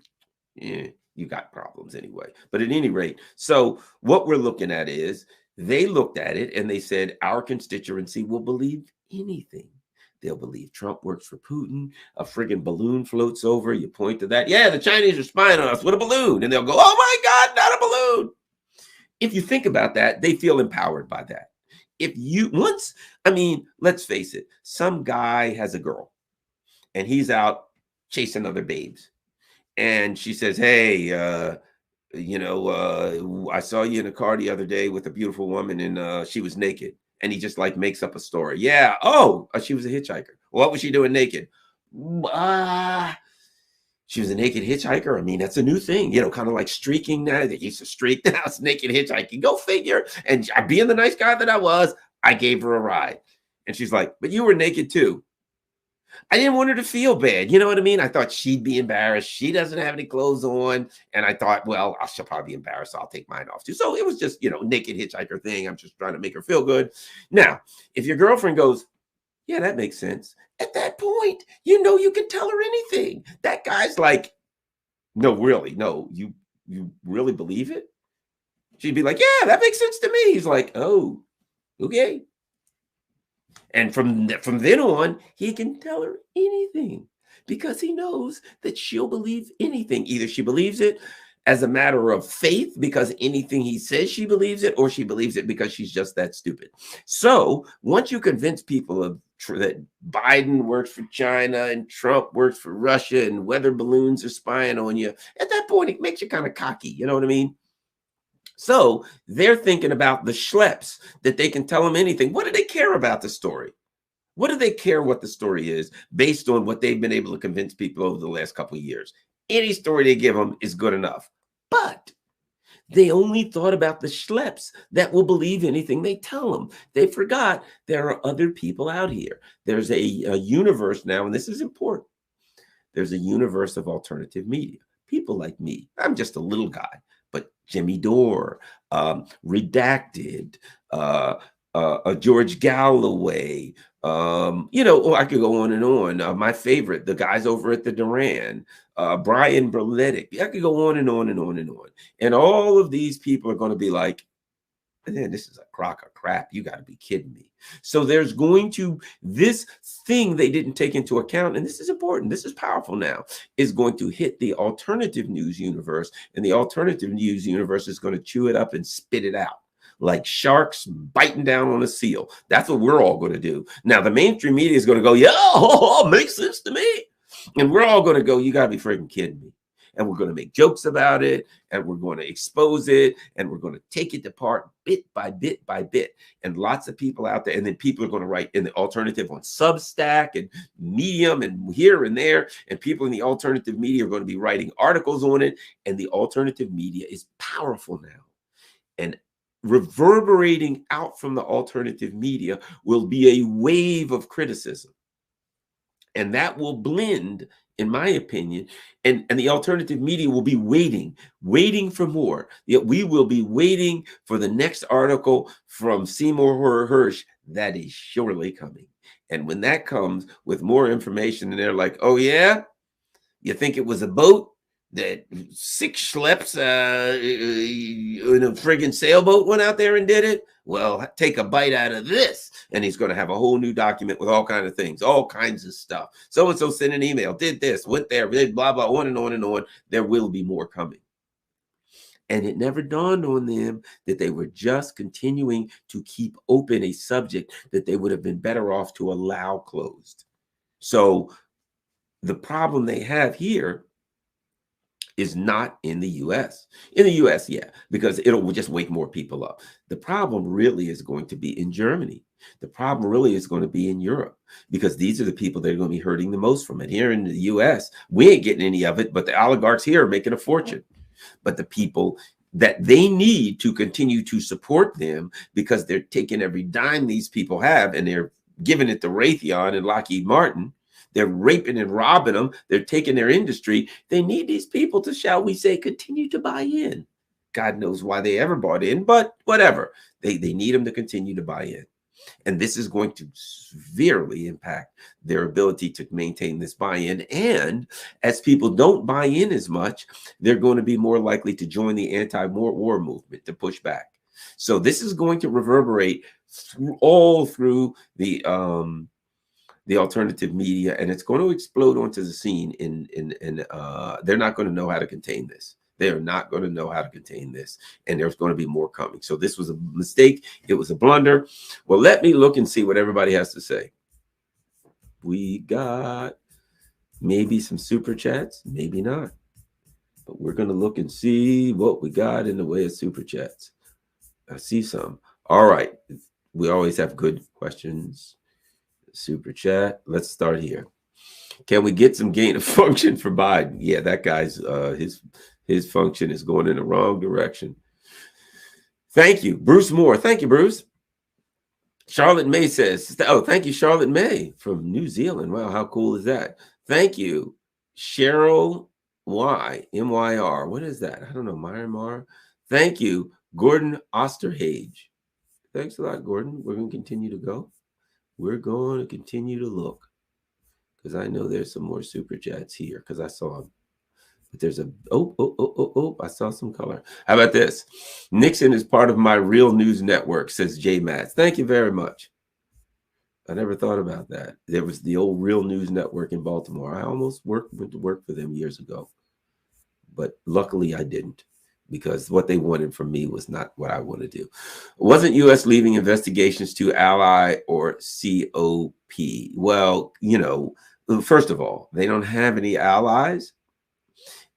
Yeah, you got problems anyway. But at any rate, so what we're looking at is they looked at it and they said our constituency will believe anything. They'll believe Trump works for Putin. A friggin' balloon floats over. You point to that. Yeah, the Chinese are spying on us with a balloon. And they'll go, oh my God, not a balloon. If you think about that, they feel empowered by that. If you once, I mean, let's face it, some guy has a girl and he's out chasing other babes. And she says, hey, I saw you in a car the other day with a beautiful woman and she was naked. And he just like makes up a story. Yeah. Oh, she was a hitchhiker. What was she doing naked? She was a naked hitchhiker. I mean, that's a new thing, kind of like streaking now. They used to streak. Now it's naked hitchhiking. Go figure. And being the nice guy that I was, I gave her a ride. And she's like, but you were naked too. I didn't want her to feel bad. You know what I mean? I thought she'd be embarrassed. She doesn't have any clothes on. And I thought, well, she'll probably be embarrassed. So I'll take mine off too. So it was just, naked hitchhiker thing. I'm just trying to make her feel good. Now, if your girlfriend goes, yeah, that makes sense. At that point, you can tell her anything. That guy's like, no, really, no, you really believe it? She'd be like, yeah, that makes sense to me. He's like, oh, okay. And from then on, he can tell her anything because he knows that she'll believe anything. Either she believes it as a matter of faith because anything he says she believes it, or she believes it because she's just that stupid. So once you convince people that Biden works for China and Trump works for Russia and weather balloons are spying on you, at that point, it makes you kind of cocky. You know what I mean? So they're thinking about the schleps that they can tell them anything. What do they care about the story? What do they care what the story is based on what they've been able to convince people over the last couple of years? Any story they give them is good enough. But they only thought about the schleps that will believe anything they tell them. They forgot there are other people out here. There's a universe now, and this is important. There's a universe of alternative media. People like me. I'm just a little guy. But Jimmy Dore, Redacted, George Galloway, I could go on and on. My favorite, the guys over at the Duran, Brian Berletic. I could go on and on and on and on. And all of these people are going to be like, man, this is a crock of crap. You got to be kidding me. So there's this thing they didn't take into account, and this is important, this is powerful now, is going to hit the alternative news universe, and the alternative news universe is going to chew it up and spit it out like sharks biting down on a seal. That's what we're all going to do. Now, the mainstream media is going to go, yeah, makes sense to me. And we're all going to go, you got to be freaking kidding me. And we're going to make jokes about it, and we're going to expose it, and we're going to take it apart bit by bit by bit. And lots of people out there, and then people are going to write in the alternative on Substack and Medium and here and there, and people in the alternative media are going to be writing articles on it, and the alternative media is powerful now. And reverberating out from the alternative media will be a wave of criticism. And that will blend, in my opinion, and the alternative media will be waiting for more. We will be waiting for the next article from Seymour Hersh that is surely coming. And when that comes with more information, and they're like, oh yeah, you think it was a boat that 6 schleps in a friggin' sailboat went out there and did it? Well, take a bite out of this. And he's going to have a whole new document with all kinds of things, all kinds of stuff. So-and-so sent an email, did this, went there, blah, blah, on and on and on. There will be more coming. And it never dawned on them that they were just continuing to keep open a subject that they would have been better off to allow closed. So the problem they have here is not in the US. In the US, yeah, because it'll just wake more people up. The problem really is going to be in Germany. The problem really is going to be in Europe, because these are the people that are going to be hurting the most from it. Here in the US, we ain't getting any of it, but the oligarchs here are making a fortune. But the people that they need to continue to support them, because they're taking every dime these people have and they're giving it to Raytheon and Lockheed Martin. They're raping and robbing them. They're taking their industry. They need these people to, shall we say, continue to buy in. God knows why they ever bought in, but whatever. They need them to continue to buy in. And this is going to severely impact their ability to maintain this buy-in. And as people don't buy in as much, they're going to be more likely to join the anti-war movement to push back. So this is going to reverberate all through the alternative media, and it's going to explode onto the scene. They're not going to know how to contain this. They are not going to know how to contain this, and there's going to be more coming. So this was a mistake. It was a blunder. Well, let me look and see what everybody has to say. We got maybe some super chats, maybe not. But we're going to look and see what we got in the way of super chats. I see some. All right. We always have good questions. Super chat. Let's start here. Can we get some gain of function for Biden? Yeah, that guy's his function is going in the wrong direction. Thank you, Bruce Moore. Thank you, Bruce. Charlotte May says, oh, thank you, Charlotte May from New Zealand. Wow, how cool is that? Thank you, Cheryl Y, M-Y-R. What is that? I don't know, Myanmar. Thank you, Gordon Osterhage. Thanks a lot, Gordon. We're going to continue to go. We're going to continue to look because I know there's some more super chats here because I saw them. But there's a, I saw some color. How about this? Nixon is part of my Real News Network, says J. Matz. Thank you very much. I never thought about that. There was the old Real News Network in Baltimore. I almost went to work for them years ago. But luckily I didn't, because what they wanted from me was not what I want to do. Wasn't U.S. leaving investigations to ally or COP? Well, you know, first of all, they don't have any allies.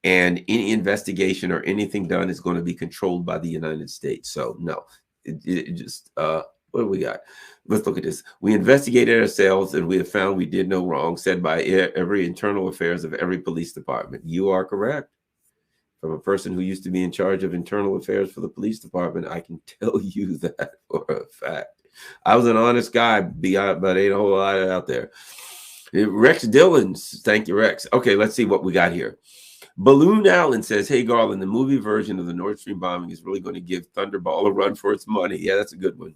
And any investigation or anything done is going to be controlled by the United States. So no, it just, what do we got? Let's look at this. We investigated ourselves and we have found we did no wrong, said by every internal affairs of every police department. You are correct. From a person who used to be in charge of internal affairs for the police department, I can tell you that for a fact. I was an honest guy, but ain't a whole lot out there. Rex Dillons, thank you, Rex. Okay, let's see what we got here. Balloon Allen says, hey, Garland, the movie version of the Nord Stream bombing is really going to give Thunderball a run for its money. Yeah, that's a good one.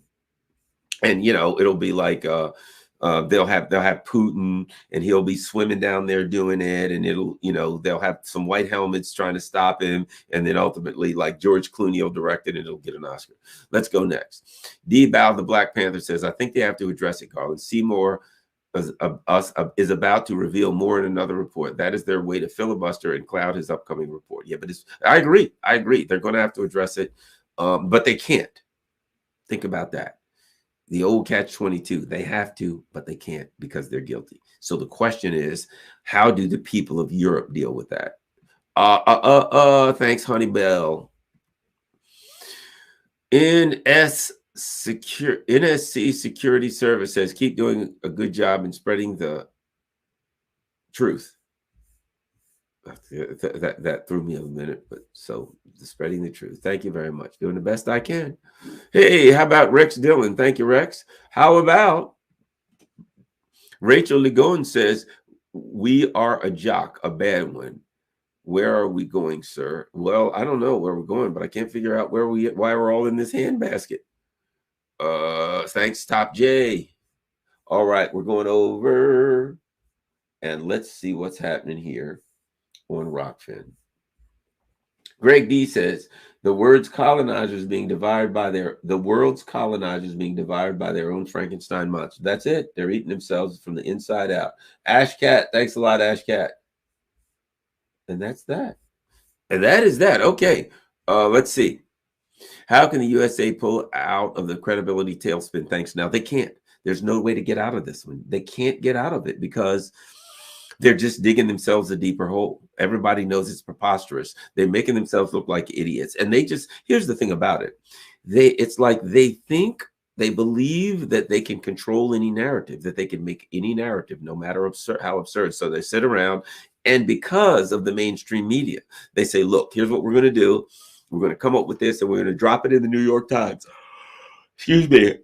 And, you know, it'll be like they'll have Putin and he'll be swimming down there doing it. And it'll, you know, they'll have some white helmets trying to stop him. And then ultimately, like George Clooney will direct it and it'll get an Oscar. Let's go next. D. Bow, the Black Panther, says, I think they have to address it, Garland. Seymour is about to reveal more in another report. That is their way to filibuster and cloud his upcoming report. Yeah, but I agree. They're going to have to address it, but they can't. Think about that. The old catch-22. They have to, but they can't because they're guilty. So the question is, how do the people of Europe deal with that? Thanks, Honeybell. NSC Security Service says, keep doing a good job in spreading the truth. That threw me a minute, but so spreading the truth. Thank you very much. Doing the best I can. Hey, how about Rex Dillon? Thank you, Rex. How about Rachel Ligon says, we are a jock, a bad one. Where are we going, sir? Well, I don't know where we're going, but I can't figure out why we're all in this handbasket. Thanks, Top J. All right, we're going over and let's see what's happening here on Rockfin. Greg D says the world's colonizers being devoured by their own Frankenstein monster. That's it. They're eating themselves from the inside out. Ash Cat, thanks a lot, Ash Cat. And that's that. And that is that. Okay. Let's see. How can the USA pull out of the credibility tailspin? Thanks. Now they can't. There's no way to get out of this one. They can't get out of it because they're just digging themselves a deeper hole. Everybody knows it's preposterous. They're making themselves look like idiots. And here's the thing about it. It's like they believe that they can control any narrative, that they can make any narrative, no matter how absurd. So they sit around, and because of the mainstream media, they say, look, here's what we're going to do. We're going to come up with this, and we're going to drop it in the New York Times. Excuse me.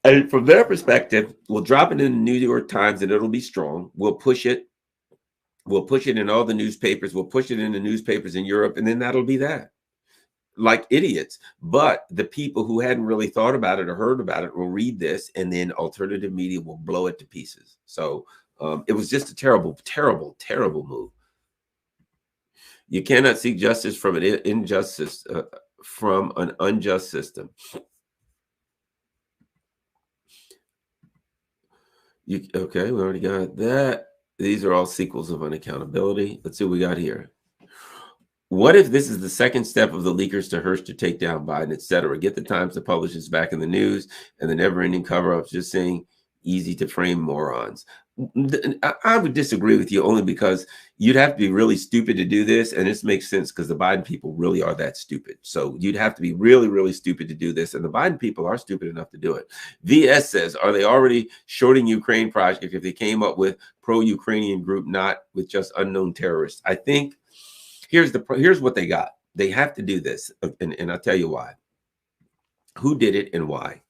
And from their perspective, we'll drop it in the New York Times, and it'll be strong. We'll push it. We'll push it in all the newspapers. We'll push it in the newspapers in Europe, and then that'll be that. like idiots. But the people who hadn't really thought about it or heard about it will read this, and then alternative media will blow it to pieces. So it was just a terrible, terrible, terrible move. You cannot seek justice from an injustice, from an unjust system. Okay, we already got that. These are all sequels of unaccountability. Let's see what we got here. What if this is the second step of the leakers to Hearst to take down Biden, et cetera? Get the Times to publish this back in the news, and the never-ending cover-ups just saying easy to frame morons. I would disagree with you only because you'd have to be really stupid to do this, and this makes sense because the Biden people really are that stupid. So you'd have to be really, really stupid to do this, and the Biden people are stupid enough to do it. VS says, are they already shorting Ukraine project if they came up with pro-Ukrainian group, not with just unknown terrorists? I think here's what they got. They have to do this, and I'll tell you why. Who did it and why?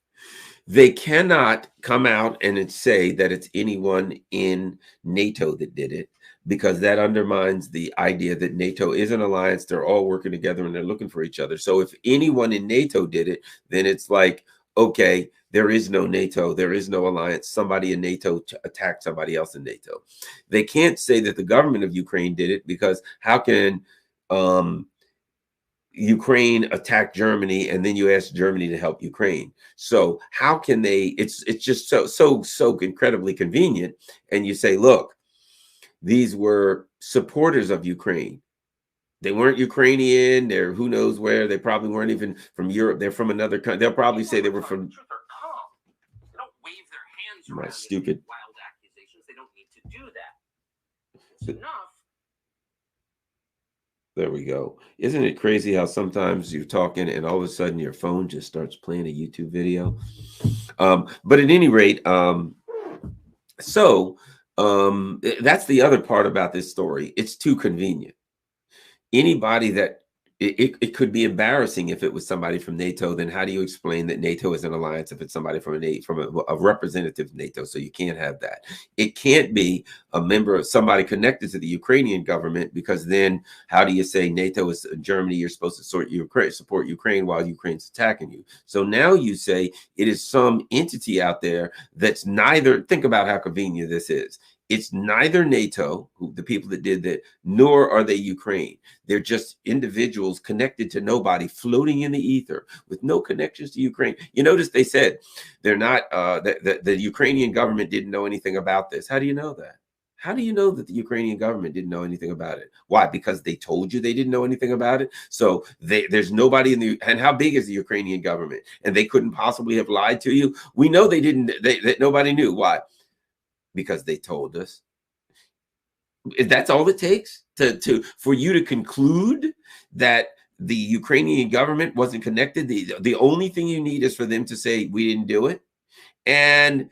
They cannot come out and say that it's anyone in NATO that did it, because that undermines the idea that NATO is an alliance. They're all working together and they're looking for each other. So if anyone in NATO did it, then it's like, okay, there is no NATO, there is no alliance. Somebody in NATO attacked somebody else in NATO. They can't say that the government of Ukraine did it, because how can Ukraine attack Germany and then you ask Germany to help Ukraine? So how can they? It's just so incredibly convenient. And you say, look, these were supporters of Ukraine. They weren't Ukrainian. They're who knows where. They probably weren't even from Europe. They're from another country. They'll probably say they were from. They don't wave their hands My around stupid wild accusations. They don't need to do that. It's enough. There we go. Isn't it crazy how sometimes you're talking and all of a sudden your phone just starts playing a YouTube video? But at any rate, that's the other part about this story. It's too convenient. Anybody that it could be embarrassing if it was somebody from NATO. Then how do you explain that NATO is an alliance if it's somebody from a representative NATO? So you can't have that. It can't be a member of somebody connected to the Ukrainian government, because then how do you say NATO is Germany? You're supposed to support Ukraine while Ukraine's attacking you. So now you say it is some entity out there that's neither. Think about how convenient this is. It's neither NATO, the people that did that, nor are they Ukraine. They're just individuals connected to nobody, floating in the ether with no connections to Ukraine. You notice they said they're not, the Ukrainian government didn't know anything about this. How do you know that? How do you know that the Ukrainian government didn't know anything about it? Why? Because they told you they didn't know anything about it. So there's nobody in the, and how big is the Ukrainian government? And they couldn't possibly have lied to you. We know they didn't, that nobody knew. Why? Because they told us. That's all it takes for you to conclude that the Ukrainian government wasn't connected. The only thing you need is for them to say we didn't do it. And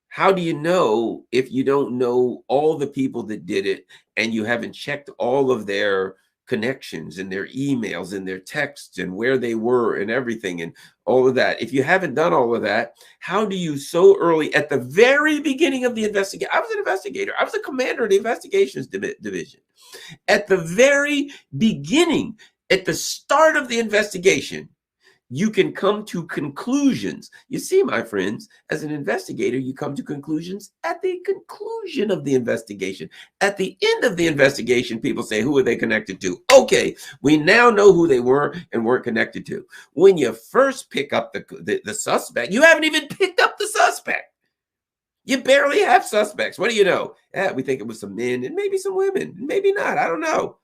how do you know if you don't know all the people that did it and you haven't checked all of their connections and their emails and their texts and where they were and everything and all of that? If you haven't done all of that, how do you so early at the very beginning of the investigation? I was an investigator. I was a commander of the investigations division. At the very beginning, at the start of the investigation, you can come to conclusions. You see, my friends, as an investigator, you come to conclusions at the conclusion of the investigation. At the end of the investigation, people say, who are they connected to? Okay, we now know who they were and weren't connected to. When you first pick up the suspect, you haven't even picked up the suspect. You barely have suspects. What do you know? We think it was some men and maybe some women. Maybe not. I don't know.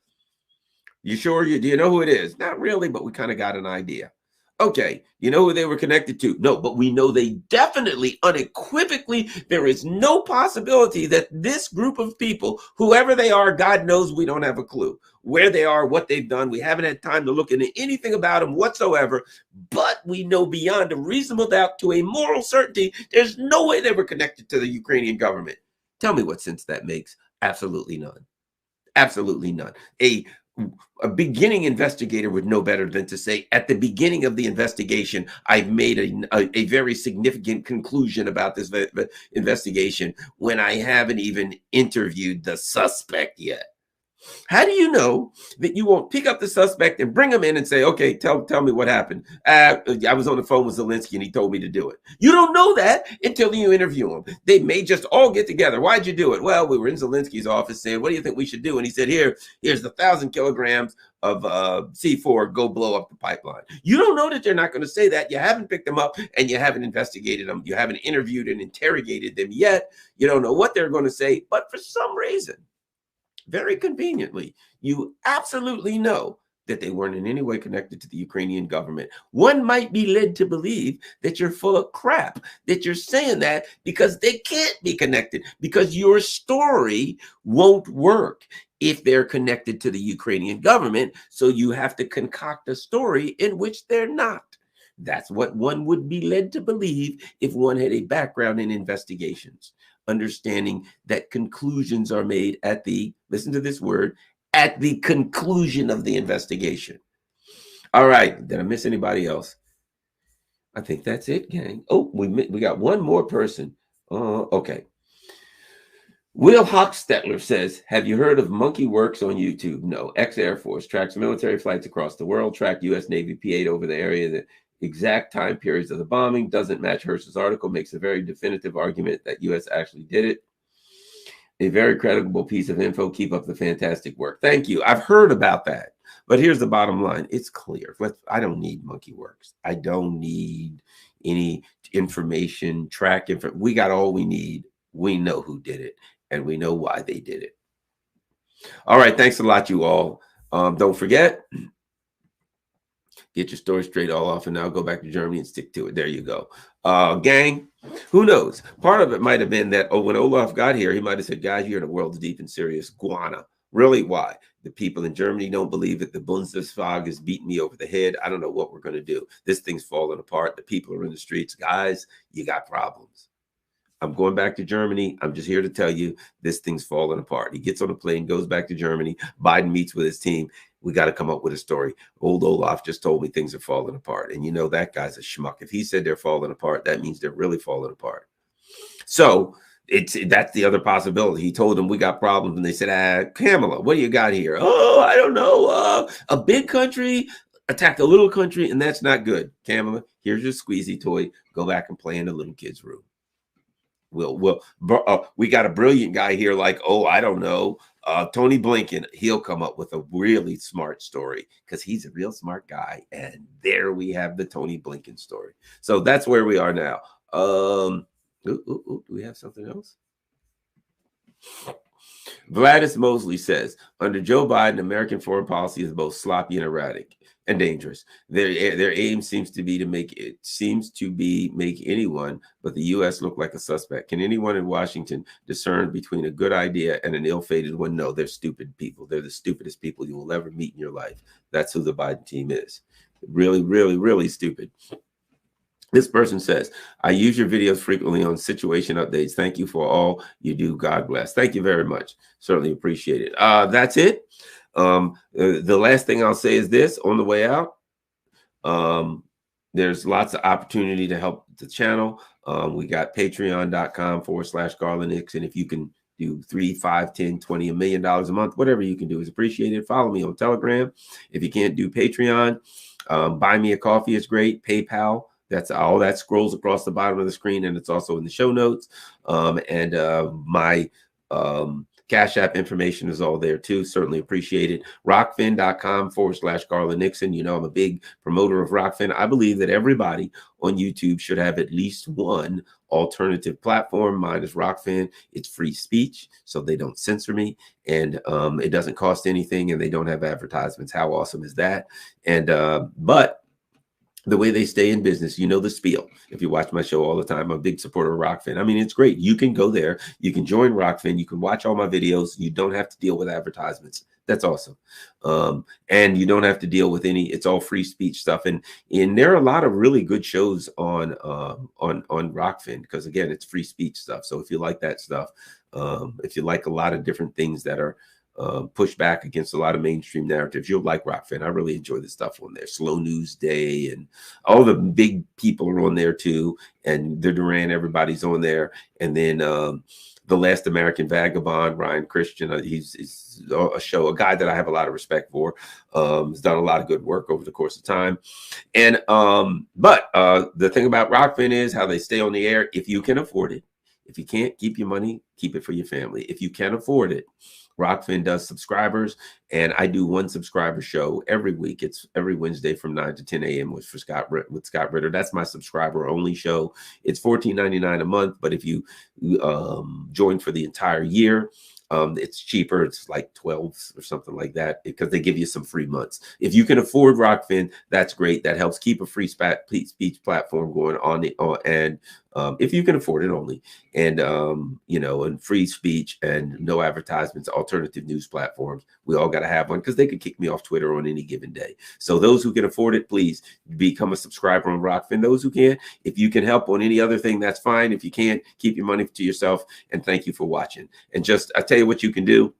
You sure? Do you know who it is? Not really, but we kind of got an idea. Okay, you know who they were connected to? No, but we know they definitely, unequivocally, there is no possibility that this group of people, whoever they are, God knows we don't have a clue where they are, what they've done. We haven't had time to look into anything about them whatsoever, but we know beyond a reasonable doubt, to a moral certainty, there's no way they were connected to the Ukrainian government. Tell me what sense that makes. Absolutely none. Absolutely none. A beginning investigator would know better than to say, at the beginning of the investigation, I've made a very significant conclusion about this investigation when I haven't even interviewed the suspect yet. How do you know that you won't pick up the suspect and bring him in and say, okay, tell me what happened? I was on the phone with Zelensky and he told me to do it. You don't know that until you interview him. They may just all get together. Why'd you do it? Well, we were in Zelensky's office saying, what do you think we should do? And he said, here's the 1,000 kilograms of C4, go blow up the pipeline. You don't know that they're not going to say that. You haven't picked them up and you haven't investigated them. You haven't interviewed and interrogated them yet. You don't know what they're going to say, but for some reason, very conveniently, you absolutely know that they weren't in any way connected to the Ukrainian government. One might be led to believe that you're full of crap, that you're saying that because they can't be connected, because your story won't work if they're connected to the Ukrainian government. So you have to concoct a story in which they're not. That's what one would be led to believe if one had a background in investigations, understanding that conclusions are made at the, listen to this word, at the conclusion of the investigation. All right, did I miss anybody else? I think that's it, gang. Oh, we got one more person. Okay. Will Hochstetler says, have you heard of Monkey Works on YouTube? No. Ex-Air Force tracks military flights across the world, tracked U.S. Navy P-8 over the area. The exact time periods of the bombing doesn't match Hirsch's article, makes a very definitive argument that U.S. actually did it. A very credible piece of info. Keep up the fantastic work. Thank you. I've heard about that. But here's the bottom line. It's clear. I don't need Monkey Works. I don't need any information, track info. We got all we need. We know who did it, and we know why they did it. All right. Thanks a lot, you all. Don't forget, get your story straight all off, and now go back to Germany and stick to it. There you go. Gang, who knows? Part of it might have been that, when Olaf got here, he might have said, guys, you're in the world's deep and serious guana. Really, why? The people in Germany don't believe that the Bundeswehr is beating me over the head. I don't know what we're going to do. This thing's falling apart. The people are in the streets. Guys, you got problems. I'm going back to Germany. I'm just here to tell you this thing's falling apart. He gets on a plane, goes back to Germany. Biden meets with his team. We got to come up with a story. Old Olaf just told me things are falling apart. And you know that guy's a schmuck. If he said they're falling apart, that means they're really falling apart. So that's the other possibility. He told them we got problems. And they said, Kamala, what do you got here? Oh, I don't know. A big country attacked a little country, and that's not good. Kamala, here's your squeezy toy. Go back and play in the little kid's room. We got a brilliant guy here like, I don't know, Tony Blinken. He'll come up with a really smart story because he's a real smart guy. And there we have the Tony Blinken story. So that's where we are now. Do we have something else? Gladys Mosley says, under Joe Biden, American foreign policy is both sloppy and erratic and dangerous. Their aim seems to be make anyone but the U.S. look like a suspect. Can anyone in Washington discern between a good idea and an ill-fated one? No, they're stupid people. They're the stupidest people you will ever meet in your life. That's who the Biden team is. Really, really, really stupid. This person says, I use your videos frequently on situation updates. Thank you for all you do. God bless. Thank you very much. Certainly appreciate it. That's it. The last thing I'll say is this on the way out. There's lots of opportunity to help the channel. We got patreon.com/Garland Nixon. If you can do $3, $5, $10, $20, $1 million a month, whatever you can do is appreciated. Follow me on Telegram. If you can't do Patreon, buy me a coffee is great. PayPal. That's all that scrolls across the bottom of the screen, and it's also in the show notes. My Cash App information is all there too. Certainly appreciate it. Rockfin.com/Garland Nixon. You know, I'm a big promoter of Rockfin. I believe that everybody on YouTube should have at least one alternative platform. Mine is Rockfin. It's free speech, so they don't censor me, and it doesn't cost anything, and they don't have advertisements. How awesome is that? And but the way they stay in business, you know the spiel. If you watch my show all the time, I'm a big supporter of Rockfin. I mean, it's great. You can go there. You can join Rockfin. You can watch all my videos. You don't have to deal with advertisements. That's awesome. And you don't have to deal with it's all free speech stuff. And there are a lot of really good shows on Rockfin because, again, it's free speech stuff. So if you like that stuff, if you like a lot of different things that are push back against a lot of mainstream narratives, you'll like Rockfin. I really enjoy the stuff on there. Slow News Day and all the big people are on there too. And the Duran, everybody's on there. And then the The Last American Vagabond, Ryan Christian. He's a guy that I have a lot of respect for. He's done a lot of good work over the course of time. And but the thing about Rockfin is how they stay on the air if you can afford it. If you can't, keep your money, keep it for your family. If you can afford it, Rockfin does subscribers, and I do one subscriber show every week. It's every Wednesday from 9 to 10 a.m. with Scott Ritter. That's my subscriber only show. It's $14.99 a month, but if you join for the entire year, it's cheaper. It's like 12 or something like that because they give you some free months. If you can afford Rockfin, that's great. That helps keep a free speech platform going on and if you can afford it only, and and free speech and no advertisements, alternative news platforms. We all got to have one because they could kick me off Twitter on any given day. So those who can afford it, please become a subscriber on Rockfin. Those who can't, if you can help on any other thing, that's fine. If you can't, keep your money to yourself. And thank you for watching. And I tell you what you can do.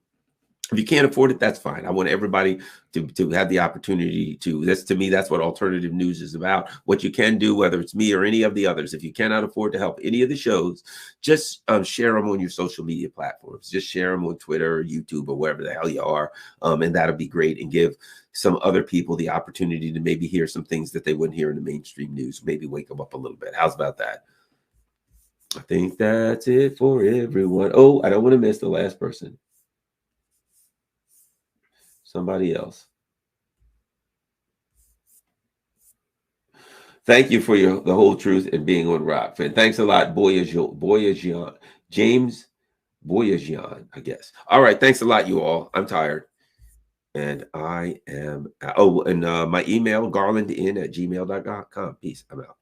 If you can't afford it, that's fine. I want everybody to have the opportunity to. To me, that's what alternative news is about. What you can do, whether it's me or any of the others, if you cannot afford to help any of the shows, just share them on your social media platforms. Just share them on Twitter or YouTube or wherever the hell you are, and that'll be great. And give some other people the opportunity to maybe hear some things that they wouldn't hear in the mainstream news. Maybe wake them up a little bit. How's about that? I think that's it for everyone. Oh, I don't want to miss the last person. Somebody else. Thank you for the whole truth and being on Rockfin. Thanks a lot, James Boyajian, I guess. All right, thanks a lot, you all. I'm tired. And I am, and my email, garlandin@gmail.com. Peace. I'm out.